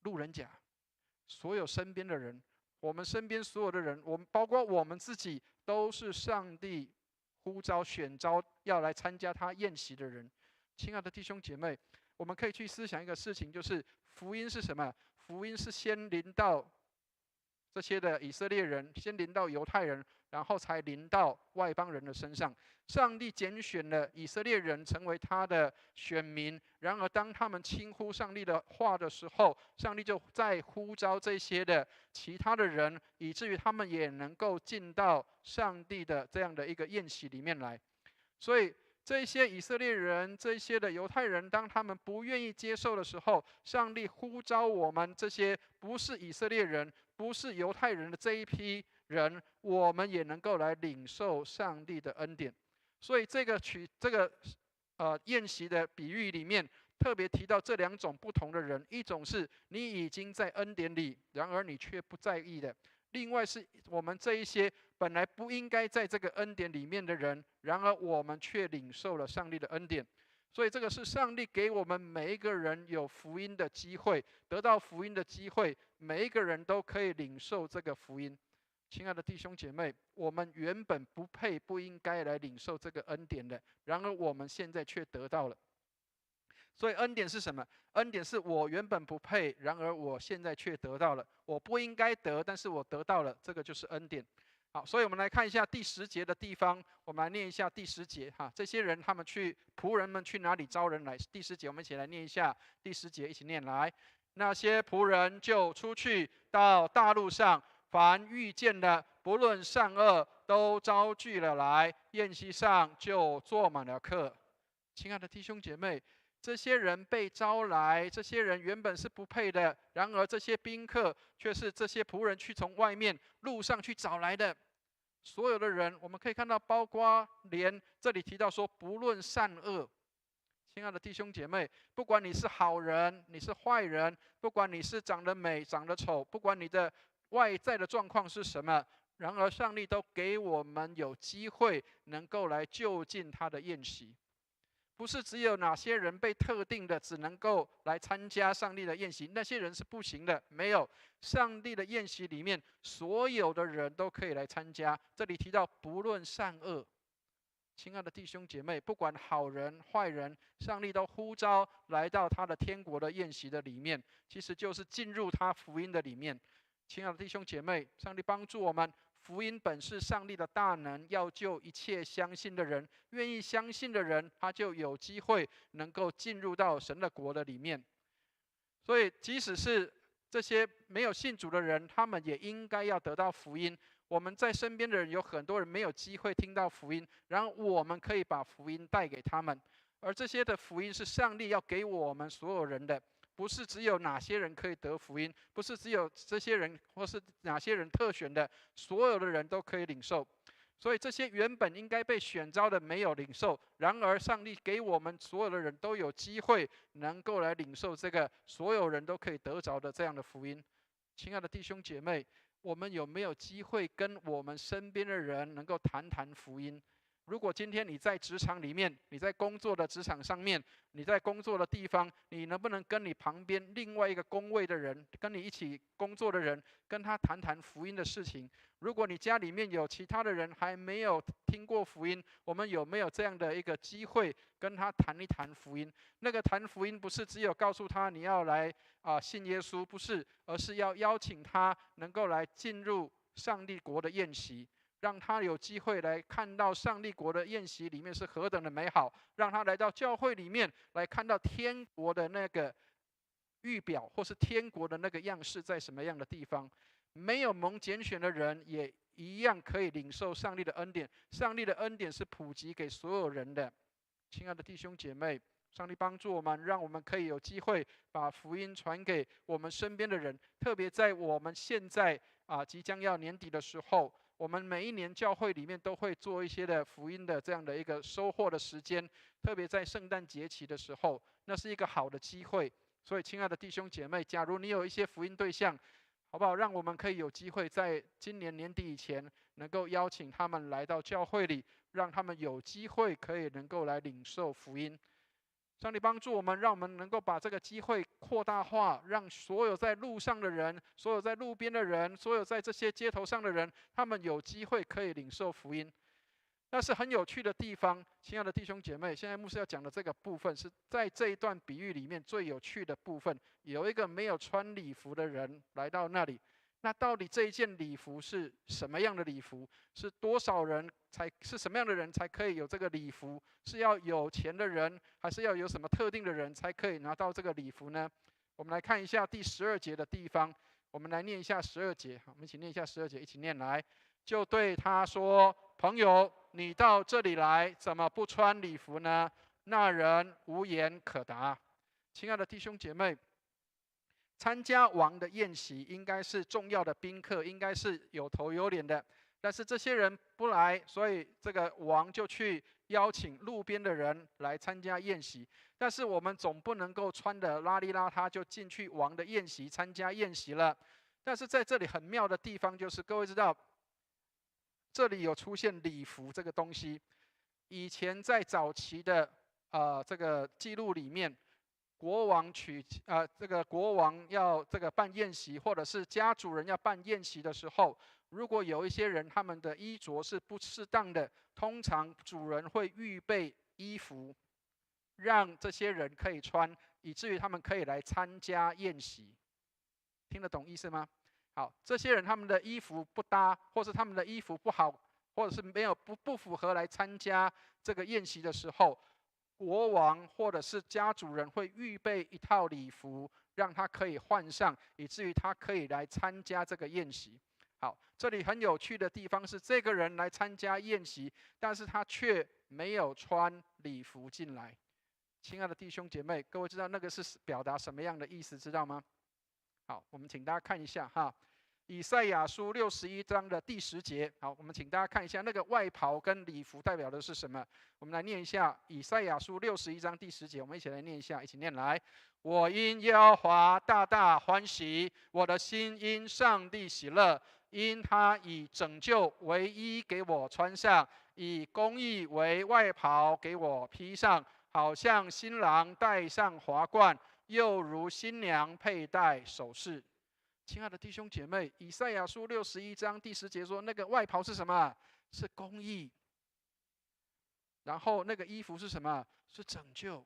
路人甲，所有身边的人，我们身边所有的人，我们包括我们自己，都是上帝呼召选召要来参加他宴席的人。亲爱的弟兄姐妹，我们可以去思想一个事情，就是福音是什么？福音是先临到这些的以色列人，先临到犹太人，然后才临到外邦人的身上。上帝拣选了以色列人成为他的选民，然而当他们轻忽上帝的话的时候，上帝就再呼召这些的其他的人，以至于他们也能够进到上帝的这样的一个宴席里面来。所以这些以色列人，这些的犹太人，当他们不愿意接受的时候，上帝呼召我们这些不是以色列人、不是犹太人的这一批人，我们也能够来领受上帝的恩典。所以这个宴席的比喻里面，特别提到这两种不同的人：一种是你已经在恩典里，然而你却不在意的；另外是我们这一些本来不应该在这个恩典里面的人，然而我们却领受了上帝的恩典。所以这个是上帝给我们每一个人有福音的机会，得到福音的机会，每一个人都可以领受这个福音。亲爱的弟兄姐妹，我们原本不配、不应该来领受这个恩典的，然而我们现在却得到了。所以恩典是什么？恩典是我原本不配，然而我现在却得到了。我不应该得，但是我得到了，这个就是恩典。好，所以我们来看一下第10节的地方，我们来念一下第10节哈。这些人他们仆人们去哪里招人来？第10节我们一起来念一下第10节，一起念来。那些仆人就出去到大路上，凡遇见的，不论善恶，都招聚了来，宴席上就坐满了客。亲爱的弟兄姐妹，这些人被招来，这些人原本是不配的，然而这些宾客却是这些仆人去从外面路上去找来的。所有的人，我们可以看到，包括连这里提到说，不论善恶。亲爱的弟兄姐妹，不管你是好人，你是坏人，不管你是长得美、长得丑，不管你的外在的状况是什么，然而上帝都给我们有机会能够来就近他的宴席。不是只有哪些人被特定的只能够来参加上帝的宴席，那些人是不行的。没有，上帝的宴席里面，所有的人都可以来参加。这里提到不论善恶。亲爱的弟兄姐妹，不管好人坏人，上帝都呼召来到他的天国的宴席的里面，其实就是进入他福音的里面。亲爱的弟兄姐妹，上帝帮助我们，福音本是上帝的大能，要救一切相信的人。愿意相信的人，他就有机会能够进入到神的国的里面。所以，即使是这些没有信主的人，他们也应该要得到福音。我们在身边的人有很多人没有机会听到福音，然后我们可以把福音带给他们。而这些的福音是上帝要给我们所有人的，不是只有哪些人可以得福音，不是只有这些人或是哪些人特选的，所有的人都可以领受。所以这些原本应该被选召的没有领受，然而上帝给我们所有的人都有机会能够来领受这个所有人都可以得着的这样的福音。亲爱的弟兄姐妹，我们有没有机会跟我们身边的人能够谈谈福音？如果今天你在职场里面，你在工作的职场上面，你在工作的地方，你能不能跟你旁边另外一个工位的人，跟你一起工作的人，跟他谈谈福音的事情？如果你家里面有其他的人还没有听过福音，我们有没有这样的一个机会跟他谈一谈福音？那个谈福音不是只有告诉他你要来信耶稣，不是，而是要邀请他能够来进入上帝国的宴席，让他有机会来看到上帝国的宴席里面是何等的美好，让他来到教会里面来看到天国的那个预表，或是天国的那个样式在什么样的地方。没有蒙拣选的人也一样可以领受上帝的恩典，上帝的恩典是普及给所有人的。亲爱的弟兄姐妹，上帝帮助我们，让我们可以有机会把福音传给我们身边的人，特别在我们现在即将要年底的时候，我们每一年教会里面都会做一些的福音的这样的一个收获的时间，特别在圣诞节期的时候，那是一个好的机会。所以亲爱的弟兄姐妹，假如你有一些福音对象，好不好？让我们可以有机会在今年年底以前，能够邀请他们来到教会里，让他们有机会可以能够来领受福音。上帝帮助我们，让我们能够把这个机会扩大化，让所有在路上的人，所有在路边的人，所有在这些街头上的人，他们有机会可以领受福音。那是很有趣的地方，亲爱的弟兄姐妹，现在牧师要讲的这个部分，是在这一段比喻里面最有趣的部分。有一个没有穿礼服的人来到那里，那到底这一件礼服是什么样的礼服？是多少人才是什么样的人才可以有这个礼服？是要有钱的人，还是要有什么特定的人才可以拿到这个礼服呢？我们来看一下第12节的地方，我们来念一下12节，我们一起念一下12节，一起念来。就对他说：“朋友，你到这里来，怎么不穿礼服呢？”那人无言可答。亲爱的弟兄姐妹，参加王的宴席应该是重要的宾客，应该是有头有脸的。但是这些人不来，所以这个王就去邀请路边的人来参加宴席。但是我们总不能够穿得邋里邋遢就进去王的宴席参加宴席了。但是在这里很妙的地方就是，各位知道，这里有出现礼服这个东西。以前在早期的这个记录里面，国王这个国王要这个办宴席，或者是家主人要办宴席的时候，如果有一些人他们的衣着是不适当的，通常主人会预备衣服，让这些人可以穿，以至于他们可以来参加宴席。听得懂意思吗？好，这些人他们的衣服不搭，或是他们的衣服不好，或者是没有不符合来参加这个宴席的时候，国王或者是家主人会预备一套礼服，让他可以换上，以至于他可以来参加这个宴席。好，这里很有趣的地方是，这个人来参加宴席，但是他却没有穿礼服进来。亲爱的弟兄姐妹，各位知道那个是表达什么样的意思，知道吗？好，我们请大家看一下哈，以赛亚书61章的第10节。好，我们请大家看一下那个外袍跟礼服代表的是什么。我们来念一下以赛亚书61章第10节，我们一起来念一下，一起念来。我因耶和华大大欢喜，我的心因上帝喜乐，因他以拯救为衣给我穿上，以公义为外袍给我披上，好像新郎戴上华冠，又如新娘佩戴首饰。亲爱的弟兄姐妹，以赛亚书61章第10节说，那个外袍是什么？是公义。然后那个衣服是什么？是拯救。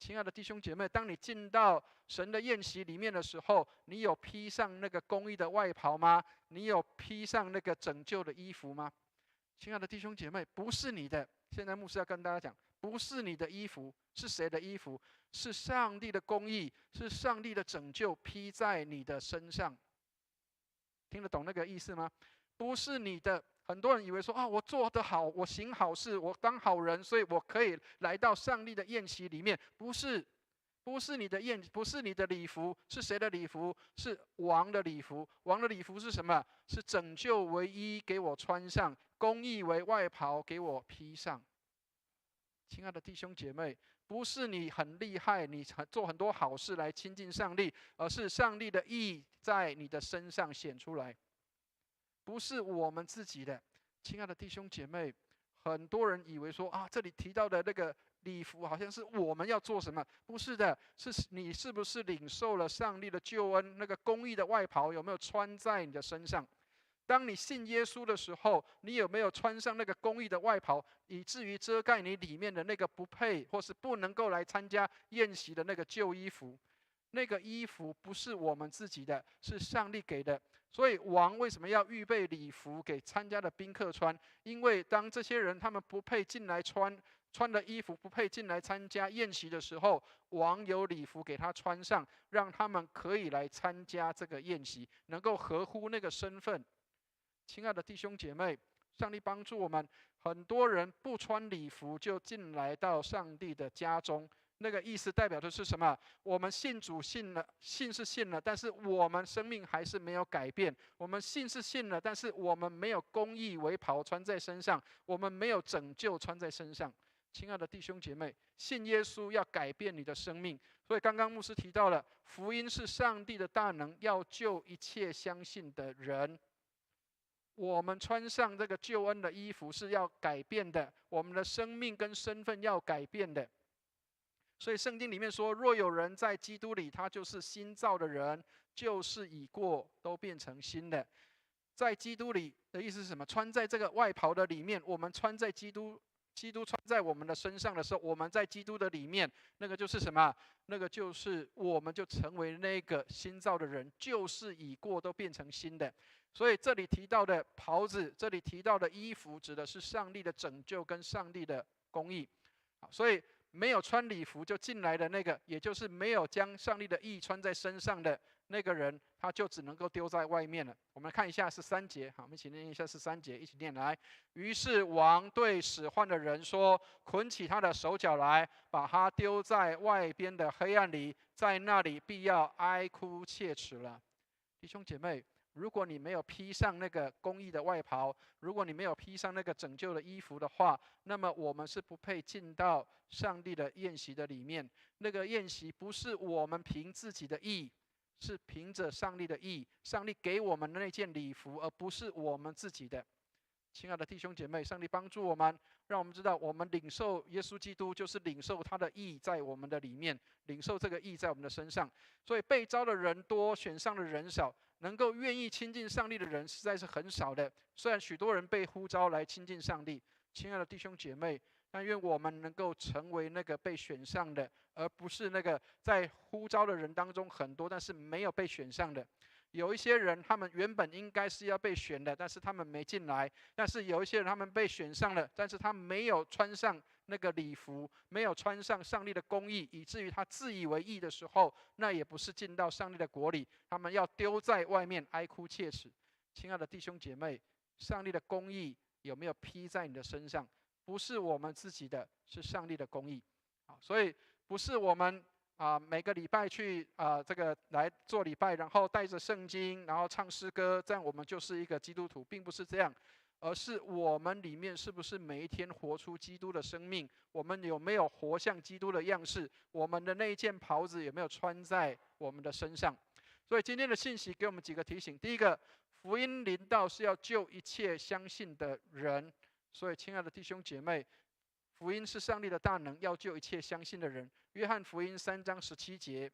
亲爱的弟兄姐妹，当你进到神的宴席里面的时候，你有披上那个公义的外袍吗？你有披上那个拯救的衣服吗？亲爱的弟兄姐妹，不是你的。现在牧师要跟大家讲，不是你的衣服，是谁的衣服？是上帝的公义，是上帝的拯救披在你的身上。听得懂那个意思吗？不是你的。很多人以为说我做得好，我行好事，我当好人，所以我可以来到上帝的宴席里面。不是，不是你的不是你的礼服，是谁的礼服？是王的礼服。王的礼服是什么？是拯救为衣给我穿上，公义为外袍给我披上。亲爱的弟兄姐妹，不是你很厉害，你做很多好事来亲近上帝，而是上帝的义在你的身上显出来。不是我们自己的。亲爱的弟兄姐妹，很多人以为说这里提到的那个礼服好像是我们要做什么，不是的，是你是不是领受了上帝的救恩，那个公义的外袍有没有穿在你的身上？当你信耶稣的时候，你有没有穿上那个公义的外袍，以至于遮盖你里面的那个不配或是不能够来参加宴席的那个旧衣服？那个衣服不是我们自己的，是上帝给的。所以王为什么要预备礼服给参加的宾客穿？因为当这些人他们不配进来穿的衣服，不配进来参加宴席的时候，王有礼服给他穿上，让他们可以来参加这个宴席，能够合乎那个身份。亲爱的弟兄姐妹，上帝帮助我们，很多人不穿礼服就进来到上帝的家中。那个意思代表的是什么？我们信主信了，信是信了，但是我们生命还是没有改变。我们信是信了，但是我们没有公义为袍穿在身上，我们没有拯救穿在身上。亲爱的弟兄姐妹，信耶稣要改变你的生命。所以刚刚牧师提到了，福音是上帝的大能，要救一切相信的人。我们穿上这个救恩的衣服是要改变的，我们的生命跟身份要改变的。所以圣经里面说，若有人在基督里，他就是新造的人，旧事已过，都变成新的。在基督里的意思是什么？穿在这个外袍的里面，我们穿在基督穿在我们的身上的时候，我们在基督的里面，那个就是什么？那个就是我们就成为那个新造的人，旧事已过，都变成新的。所以这里提到的袍子，这里提到的衣服，指的是上帝的拯救跟上帝的公义。所以没有穿礼服就进来的那个，也就是没有将上帝的义穿在身上的那个人，他就只能够丢在外面了。我们看一下13节，好，我们一起念一下13节，一起念来。于是王对使唤的人说：“捆起他的手脚来，把他丢在外边的黑暗里，在那里必要哀哭切齿了。”弟兄姐妹，如果你没有披上那个公义的外袍，如果你没有披上那个拯救的衣服的话，那么我们是不配进到上帝的宴席的里面。那个宴席不是我们凭自己的义，是凭着上帝的义，上帝给我们的那件礼服，而不是我们自己的。亲爱的弟兄姐妹，上帝帮助我们，让我们知道，我们领受耶稣基督，就是领受他的义在我们的里面，领受这个义在我们的身上。所以被召的人多，选上的人少，能够愿意亲近上帝的人实在是很少的。虽然许多人被呼召来亲近上帝，亲爱的弟兄姐妹，但愿我们能够成为那个被选上的，而不是那个在呼召的人当中很多，但是没有被选上的。有一些人，他们原本应该是要被选的，但是他们没进来；但是有一些人，他们被选上了，但是他没有穿上那个礼服，没有穿上上帝的公义，以至于他自以为义的时候，那也不是进到上帝的国里，他们要丢在外面哀哭切齿。亲爱的弟兄姐妹，上帝的公义有没有披在你的身上？不是我们自己的，是上帝的公义。所以不是我们每个礼拜去这个来做礼拜，然后带着圣经，然后唱诗歌，这样我们就是一个基督徒，并不是这样，而是我们里面是不是每一天活出基督的生命？我们有没有活像基督的样式？我们的那一件袍子有没有穿在我们的身上？所以今天的信息给我们几个提醒：第一个，福音临到是要救一切相信的人。所以，亲爱的弟兄姐妹，福音是上帝的大能，要救一切相信的人。约翰福音3章17节，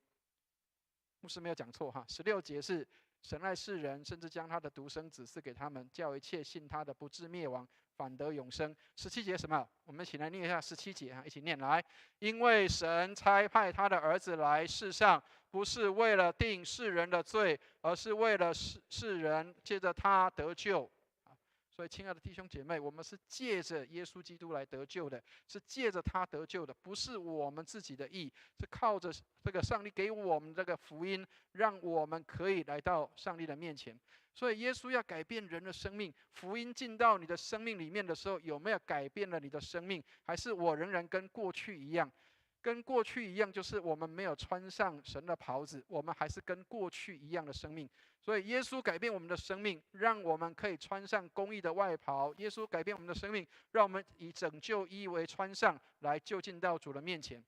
牧师没有讲错哈。16节是神爱世人，甚至将他的独生子赐给他们，叫一切信他的不至灭亡，反得永生。17节什么？我们一起来念一下17节哈，一起念来。因为神差派他的儿子来世上，不是为了定世人的罪，而是为了世人借着他得救。所以，亲爱的弟兄姐妹，我们是借着耶稣基督来得救的，是借着他得救的，不是我们自己的义，是靠着这个上帝给我们这个福音，让我们可以来到上帝的面前。所以，耶稣要改变人的生命，福音进到你的生命里面的时候，有没有改变了你的生命？还是我仍然跟过去一样？跟过去一样，就是我们没有穿上神的袍子，我们还是跟过去一样的生命。所以耶稣改变我们的生命，让我们可以穿上公义的外袍。耶稣改变我们的生命，让我们以拯救衣为穿上，来就近到主的面前。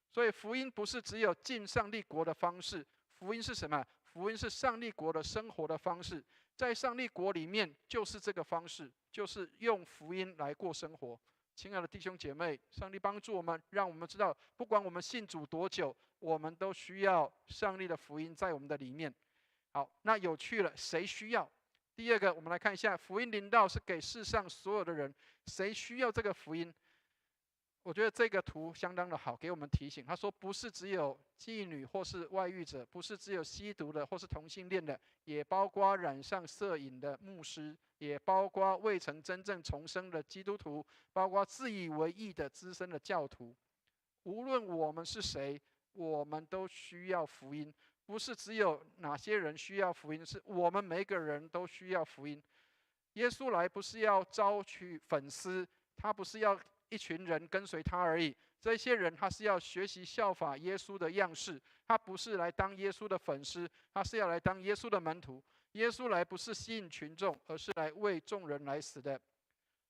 所以福音不是只有进上帝国的方式，福音是什么？福音是上帝国的生活的方式。在上帝国里面，就是这个方式，就是用福音来过生活。亲爱的弟兄姐妹，上帝帮助我们，让我们知道，不管我们信主多久，我们都需要上帝的福音在我们的里面。好，那有趣了，谁需要？第二个，我们来看一下，福音临到是给世上所有的人，谁需要这个福音？我觉得这个图相当的好，给我们提醒。他说，不是只有妓女或是外遇者，不是只有吸毒的或是同性恋的，也包括染上色瘾的牧师，也包括未曾真正重生的基督徒，包括自以为义的资深的教徒。无论我们是谁，我们都需要福音。不是只有哪些人需要福音，是我们每个人都需要福音。耶稣来不是要招取粉丝，他不是要一群人跟随他而已。这些人他是要学习效法耶稣的样式，他不是来当耶稣的粉丝，他是要来当耶稣的门徒。耶稣来不是吸引群众，而是来为众人来死的。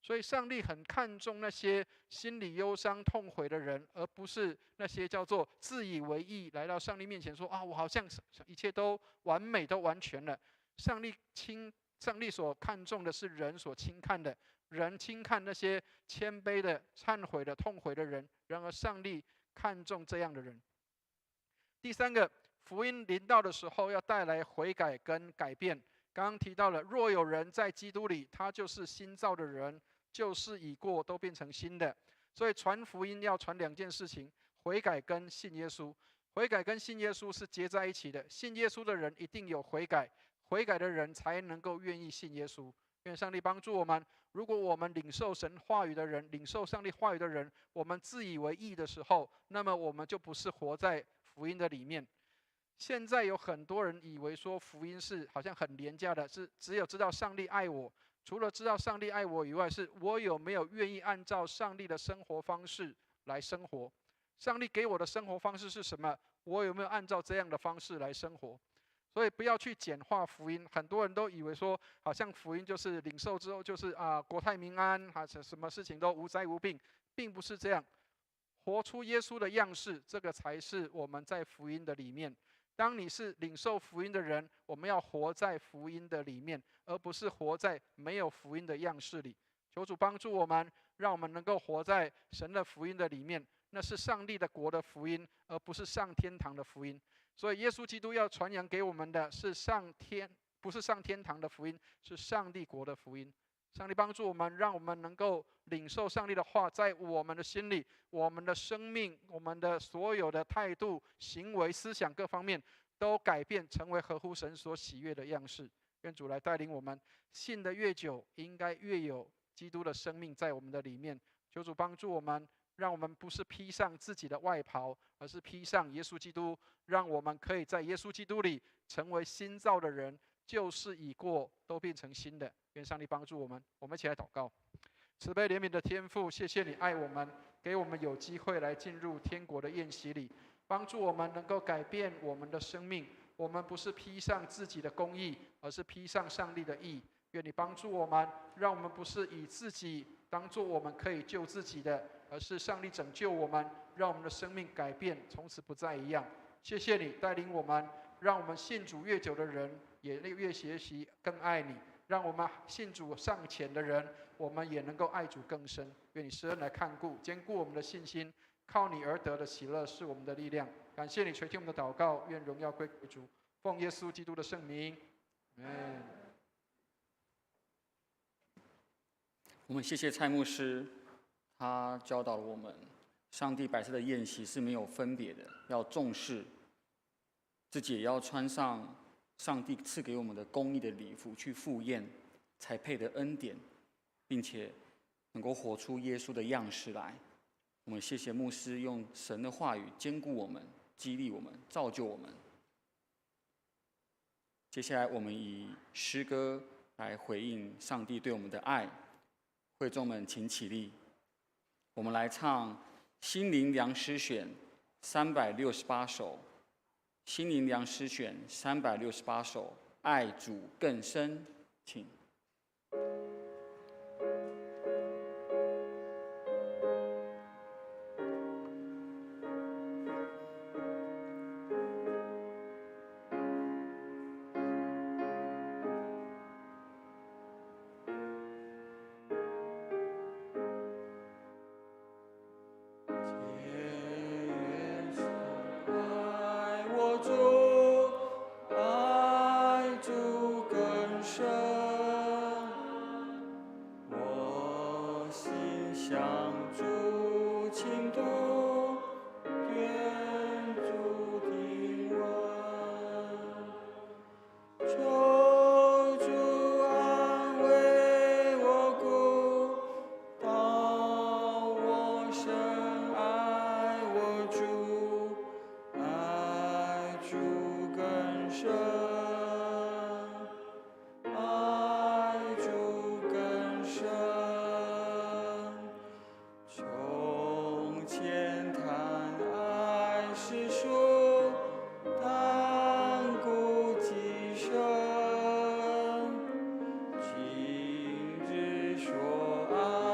所以上帝很看重那些心里忧伤痛悔的人，而不是那些叫做自以为意来到上帝面前说啊，我好像一切都完美都完全了。上帝所看重的是人所轻看的，人轻看那些谦卑的、忏悔的、痛悔的人，然而上帝看重这样的人。第三个，福音临到的时候要带来悔改跟改变。刚刚提到了，若有人在基督里，他就是新造的人，旧事已过，都变成新的。所以传福音要传两件事情：悔改跟信耶稣。悔改跟信耶稣是结在一起的，信耶稣的人一定有悔改，悔改的人才能够愿意信耶稣。愿上帝帮助我们，如果我们领受神话语的人，领受上帝话语的人，我们自以为义的时候，那么我们就不是活在福音的里面。现在有很多人以为说福音是好像很廉价的，是只有知道上帝爱我，除了知道上帝爱我以外，是我有没有愿意按照上帝的生活方式来生活。上帝给我的生活方式是什么？我有没有按照这样的方式来生活？所以不要去简化福音。很多人都以为说，好像福音就是领受之后就是国泰民安，什么事情都无灾无病，并不是这样。活出耶稣的样式，这个才是我们在福音的里面。当你是领受福音的人，我们要活在福音的里面，而不是活在没有福音的样式里。求主帮助我们，让我们能够活在神的福音的里面，那是上帝的国的福音，而不是上天堂的福音。所以耶稣基督要传扬给我们的是不是上天堂的福音，是上帝国的福音。上帝帮助我们，让我们能够领受上帝的话，在我们的心里、我们的生命、我们的所有的态度、行为、思想各方面都改变，成为合乎神所喜悦的样式。愿主来带领我们，信得越久，应该越有基督的生命在我们的里面。求主帮助我们，让我们不是披上自己的外袍，而是披上耶稣基督，让我们可以在耶稣基督里成为新造的人，旧事已过，都变成新的。愿上帝帮助我们，我们一起来祷告。慈悲怜悯的天父，谢谢你爱我们，给我们有机会来进入天国的宴席里，帮助我们能够改变我们的生命。我们不是披上自己的公义，而是披上上帝的义。愿你帮助我们，让我们不是以自己当作我们可以救自己的，而是上帝拯救我们，让我们的生命改变，从此不再一样。谢谢你带领我们，让我们信主越久的人也越学习更爱你，让我们信主尚浅的人，我们也能够爱主更深。愿你施恩来看顾坚固我们的信心，靠你而得的喜乐是我们的力量。感谢你垂听我们的祷告，愿荣耀归给主，奉耶稣基督的圣名，阿们。我们谢谢蔡牧师，他教导了我们，上帝摆设的宴席是没有分别的，要重视，自己也要穿上上帝赐给我们的公义的礼服去赴宴，才配得恩典，并且能够活出耶稣的样式来。我们谢谢牧师用神的话语坚固我们、激励我们、造就我们。接下来我们以诗歌来回应上帝对我们的爱。会众们请起立，我们来唱《心灵良诗选》368首。心灵良诗选368首，爱主更深，请。今日说爱。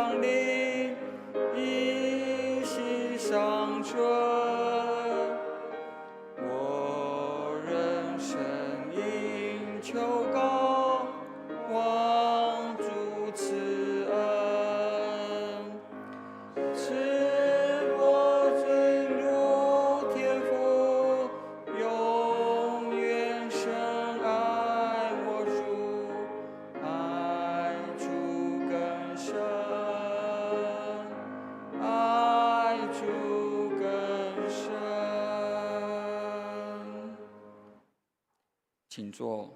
降临，一息尚存。我仍声音求告，望主慈恩，赐我坠入天父，永远深爱我主，爱主更深，爱主更深。请坐。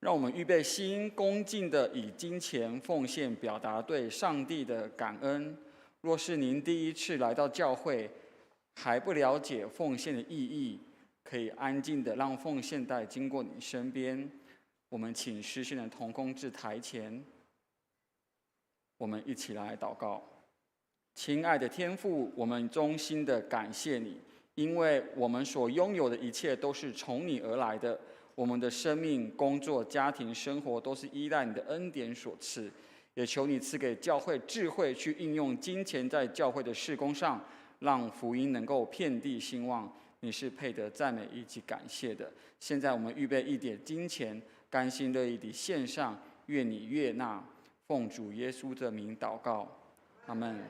让我们预备心，恭敬的以金钱奉献表达对上帝的感恩。若是您第一次来到教会，还不了解奉献的意义，可以安静的让奉献袋经过你身边。我们请诗献的同工至台前，我们一起来祷告。亲爱的天父，我们衷心的感谢你，因为我们所拥有的一切都是从你而来的。我们的生命、工作、家庭、生活都是依赖你的恩典所赐，也求你赐给教会智慧，去应用金钱在教会的事工上，让福音能够遍地兴旺。你是配得赞美以及感谢的。现在我们预备一点金钱，甘心乐意地献上，愿你悦纳。奉主耶稣的名祷告，阿们。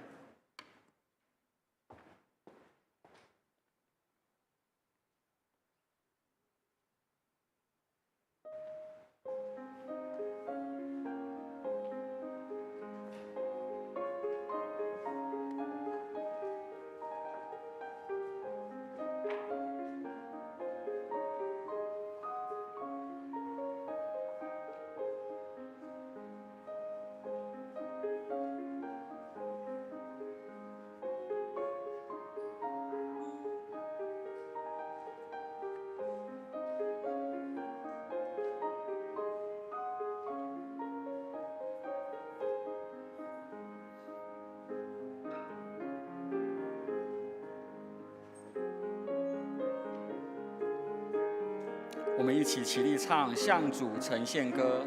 我们一起起立唱《向主呈献歌》。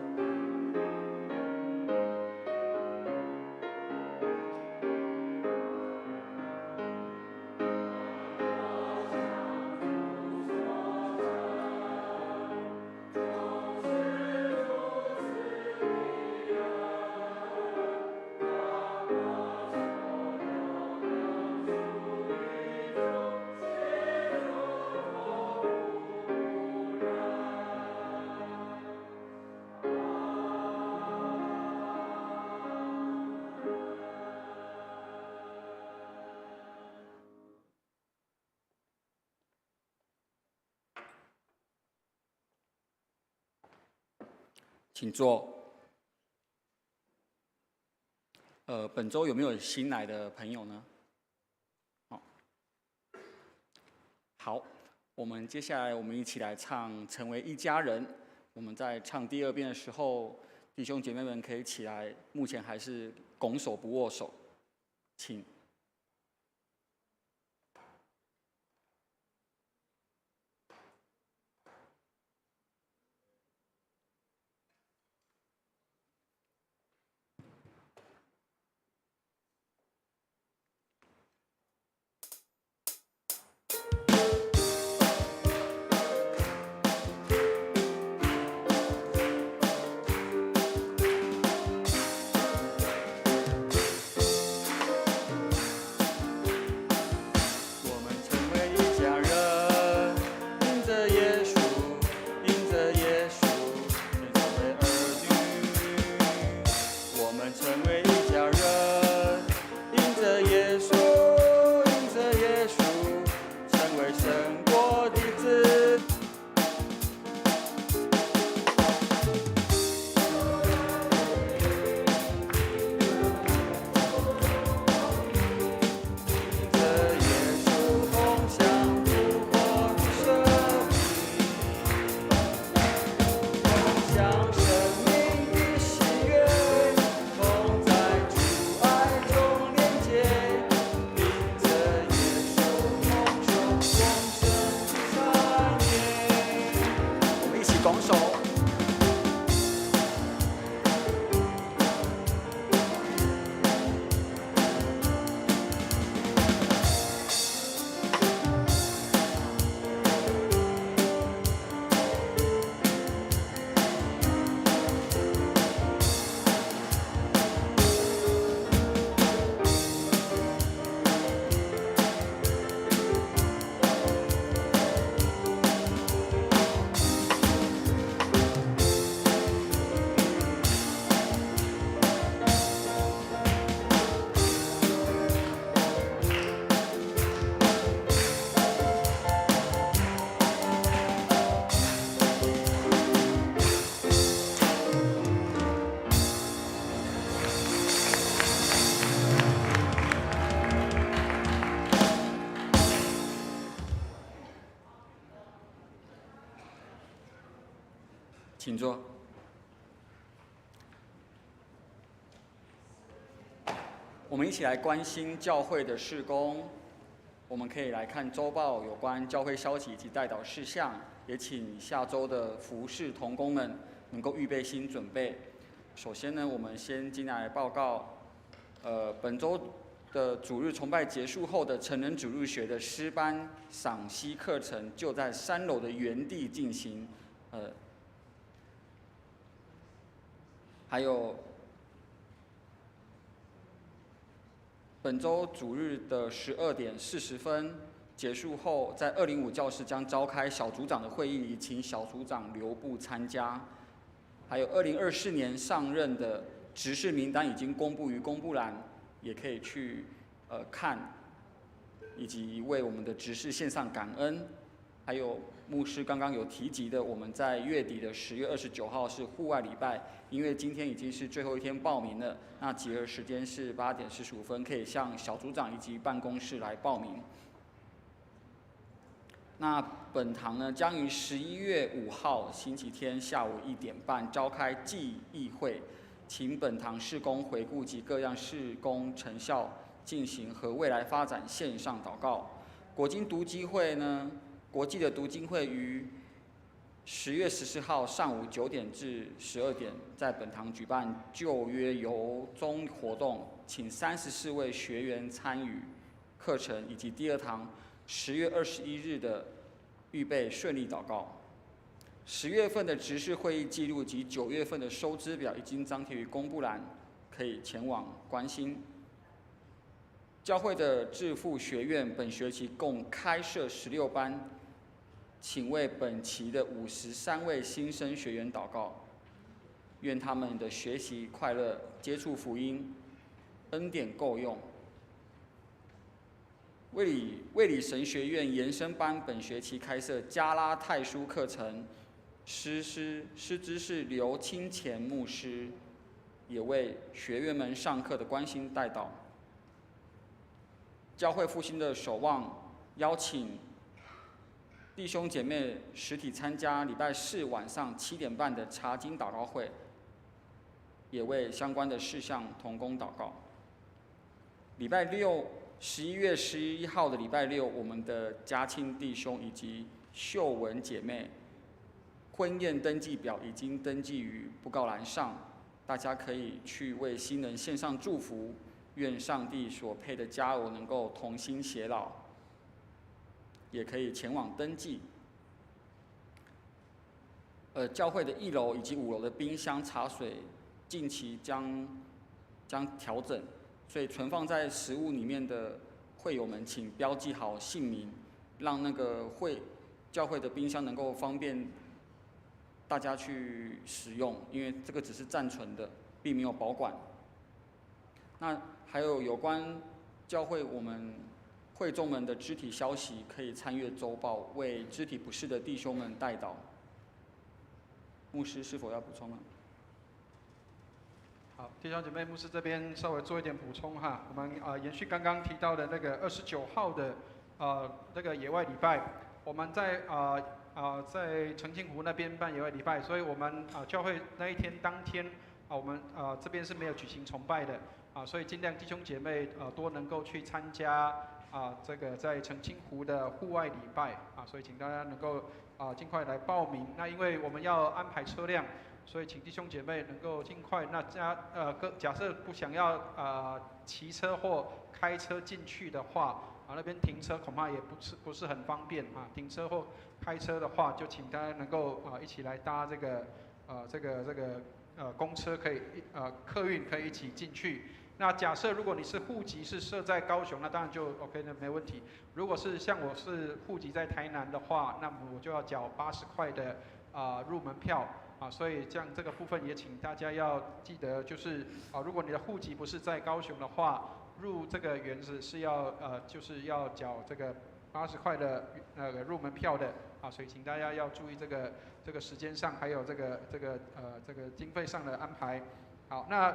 请坐。本周有没有新来的朋友呢？好，我们接下来我们一起来唱《成为一家人》。我们在唱第二遍的时候，弟兄姐妹们可以起来，目前还是拱手不握手，请。请坐。我们一起来关心教会的事工。我们可以来看周报有关教会消息以及代祷事项，也请下周的服事同工们能够预备心准备。首先呢，我们先进来报告，本周的主日崇拜结束后的成人主日学的诗班赏析课程就在3楼的原地进行，还有本周主日的12点40分结束后，在205教室将召开小组长的会议，请小组长留步参加。还有2024年上任的执事名单已经公布于公布栏，也可以去看，以及为我们的执事献上感恩。还有牧师刚刚有提及的，我们在月底的10月29号是户外礼拜，因为今天已经是最后一天报名了，那集合时间是8点45分，可以向小组长以及办公室来报名。那本堂呢，将于11月5号星期天下午1点半召开记忆会，请本堂事工回顾及各样事工成效进行和未来发展线上祷告。国际的读经会于10月14号上午9点至12点在本堂举办旧约由中活动，请34位学员参与课程，以及第2堂10月21日的预备顺利祷告。10月份的执事会议记录及9月份的收支表已经张贴于公布栏，可以前往关心。教会的致富学院本学期共开设16班，请为本期的53位新生学员祷告，愿他们的学习快乐，接触福音，恩典够用。卫理神学院延伸班本学期开设加拉太书课程，师资是刘清前牧师，也为学员们上课的关心代祷。教会复兴的守望邀请弟兄姐妹实体参加礼拜4晚上7点半的查经祷告会，也为相关的事项同工祷告。礼拜6 11月11号的礼拜6，我们的嘉庆弟兄以及秀文姐妹婚宴登记表已经登记于布告栏上，大家可以去为新人献上祝福，愿上帝所配的佳偶能够同心偕老，也可以前往登记。教会的1楼以及5楼的冰箱茶水近期将调整，所以存放在食物里面的会友们，请标记好姓名，让那个教会的冰箱能够方便大家去使用，因为这个只是暂存的，并没有保管。那还有关教会我们会众们的肢体消息，可以参阅周报，为肢体不适的弟兄们代祷。牧师是否要补充呢？好，弟兄姐妹，牧师这边稍微做一点补充哈。我们延续刚刚提到的那个29号的那个野外礼拜，我们在在澄清湖那边办野外礼拜，所以我们教会那一天当天我们这边是没有举行崇拜的所以尽量弟兄姐妹多能够去参加这个在澄清湖的户外礼拜所以请大家能够尽快来报名。那因为我们要安排车辆，所以请弟兄姐妹能够尽快。那假设不想要骑车或开车进去的话那边停车恐怕也不是很方便停车或开车的话，就请大家能够一起来搭这个公车，可以客运可以一起进去。那假设如果你是户籍是设在高雄，那当然就 OK， 那没问题。如果是像我是户籍在台南的话，那么我就要缴80块的入门票所以这个部分也请大家要记得，就是如果你的户籍不是在高雄的话，入这个园子是要就是要缴这个80块的入门票的所以请大家要注意这个时间上，还有这个经费上的安排。好，那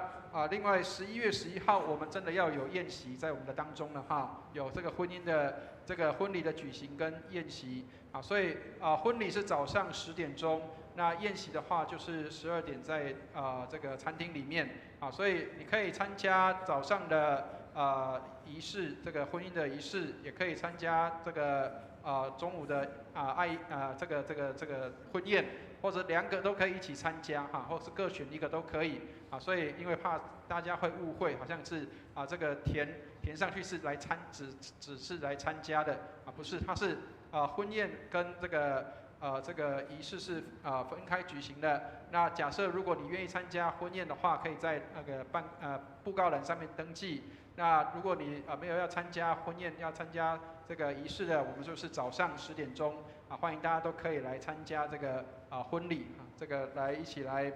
另外11月11号，我们真的要有宴席在我们的当中了哈，有这个婚姻的这个婚礼的举行跟宴席啊，所以婚礼是早上10点钟，那宴席的话就是12点在这个餐厅里面啊，所以你可以参加早上的仪式，这个婚姻的仪式，也可以参加这个中午的这个婚宴，或者2个都可以一起参加哈，或是各选1个都可以啊。所以因为怕大家会误会，好像是这个填上去是来只是来参加的啊，不是，它是婚宴跟这个仪式是分开举行的。那假设如果你愿意参加婚宴的话，可以在那个布告栏上面登记。那如果你没有要参加婚宴，要参加这个仪式的，我们就是早上10点钟啊，欢迎大家都可以来参加这个婚礼啊，这个一起来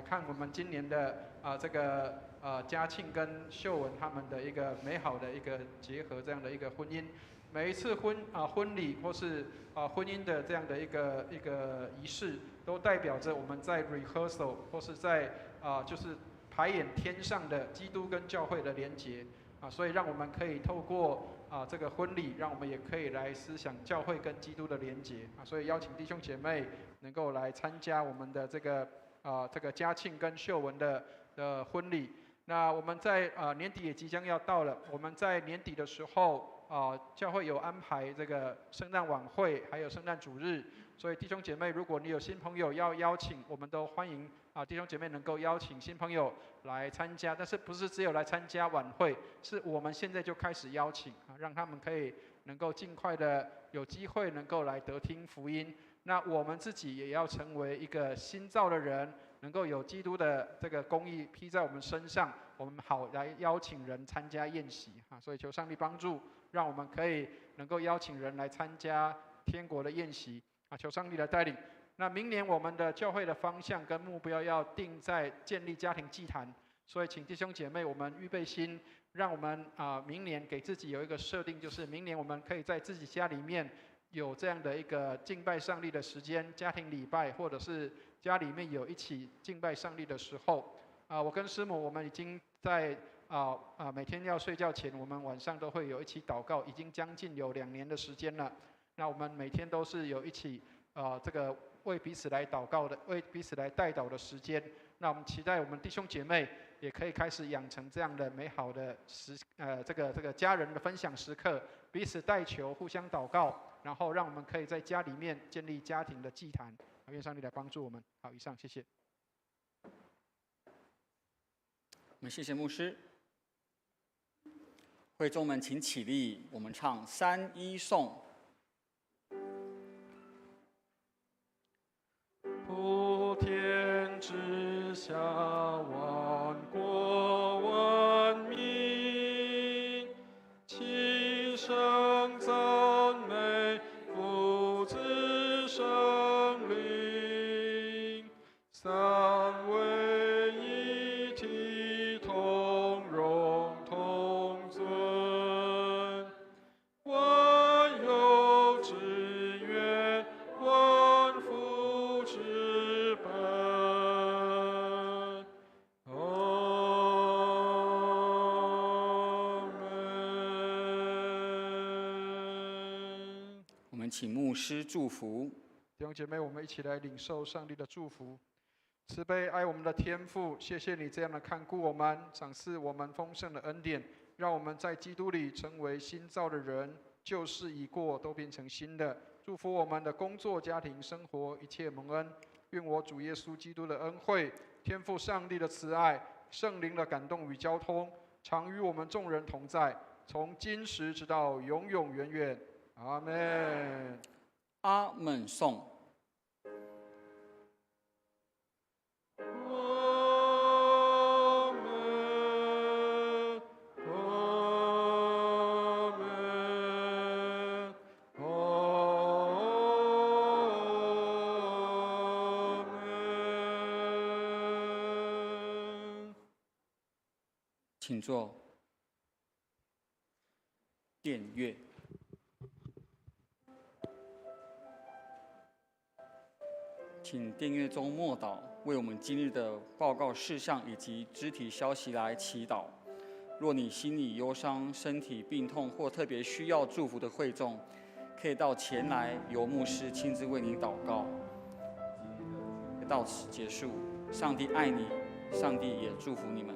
看我们今年的这个嘉庆跟秀文他们的一个美好的一个结合，这样的一个婚姻。每一次婚礼或是婚姻的这样的一个仪式，都代表着我们在 rehearsal 或是在就是排演天上的基督跟教会的连结啊，所以让我们可以透过这个婚礼，让我们也可以来思想教会跟基督的连结啊，所以邀请弟兄姐妹能够来参加我们的这个嘉庆跟秀文的婚礼。那我们在年底也即将要到了，我们在年底的时候教会有安排这个圣诞晚会，还有圣诞主日，所以弟兄姐妹，如果你有新朋友要邀请，我们都欢迎弟兄姐妹能够邀请新朋友来参加，但是不是只有来参加晚会，是我们现在就开始邀请让他们可以能够尽快的有机会能够来得听福音。那我们自己也要成为一个新造的人，能够有基督的这个公义披在我们身上，我们好来邀请人参加宴席所以求上帝帮助，让我们可以能够邀请人来参加天国的宴席求上帝的带领。那明年我们的教会的方向跟目标要定在建立家庭祭坛，所以请弟兄姐妹我们预备心，让我们明年给自己有一个设定，就是明年我们可以在自己家里面有这样的一个敬拜上帝的时间，家庭礼拜，或者是家里面有一起敬拜上帝的时候我跟师母我们已经在每天要睡觉前，我们晚上都会有一起祷告，已经将近有2年的时间了。那我们每天都是有一起这个为彼此来祷告的，为彼此来代祷的时间。那我们期待我们弟兄姐妹也可以开始养成这样的美好的这个家人的分享时刻，彼此代求，互相祷告，然后让我们可以在家里面建立家庭的祭坛。愿上帝来帮助我们。好，以上，谢谢。我们谢谢牧师。会众们请起立，我们唱3-1颂。普天之下，万国万民，齐声赞美父子圣灵，三位一体，同荣同尊，万有之源，万福之本。阿门。我们请牧师祝福。弟兄姐妹，我们一起来领受上帝的祝福。慈悲爱我们的天父，谢谢你这样的看顾我们，赏赐我们丰盛的恩典，让我们在基督里成为新造的人，旧事已过，都变成新的。祝福我们的工作、家庭、生活一切蒙恩。愿我主耶稣基督的恩惠、天父上帝的慈爱、圣灵的感动与交通，常与我们众人同在，从今时直到永永远远。阿们。阿们颂。阿门，阿门，阿门。请坐。殿乐。请订阅中默祷，为我们今日的报告事项以及肢体消息来祈祷。若你心里忧伤、身体病痛或特别需要祝福的会众，可以到前来，由牧师亲自为你祷告。到此结束，上帝爱你，上帝也祝福你们。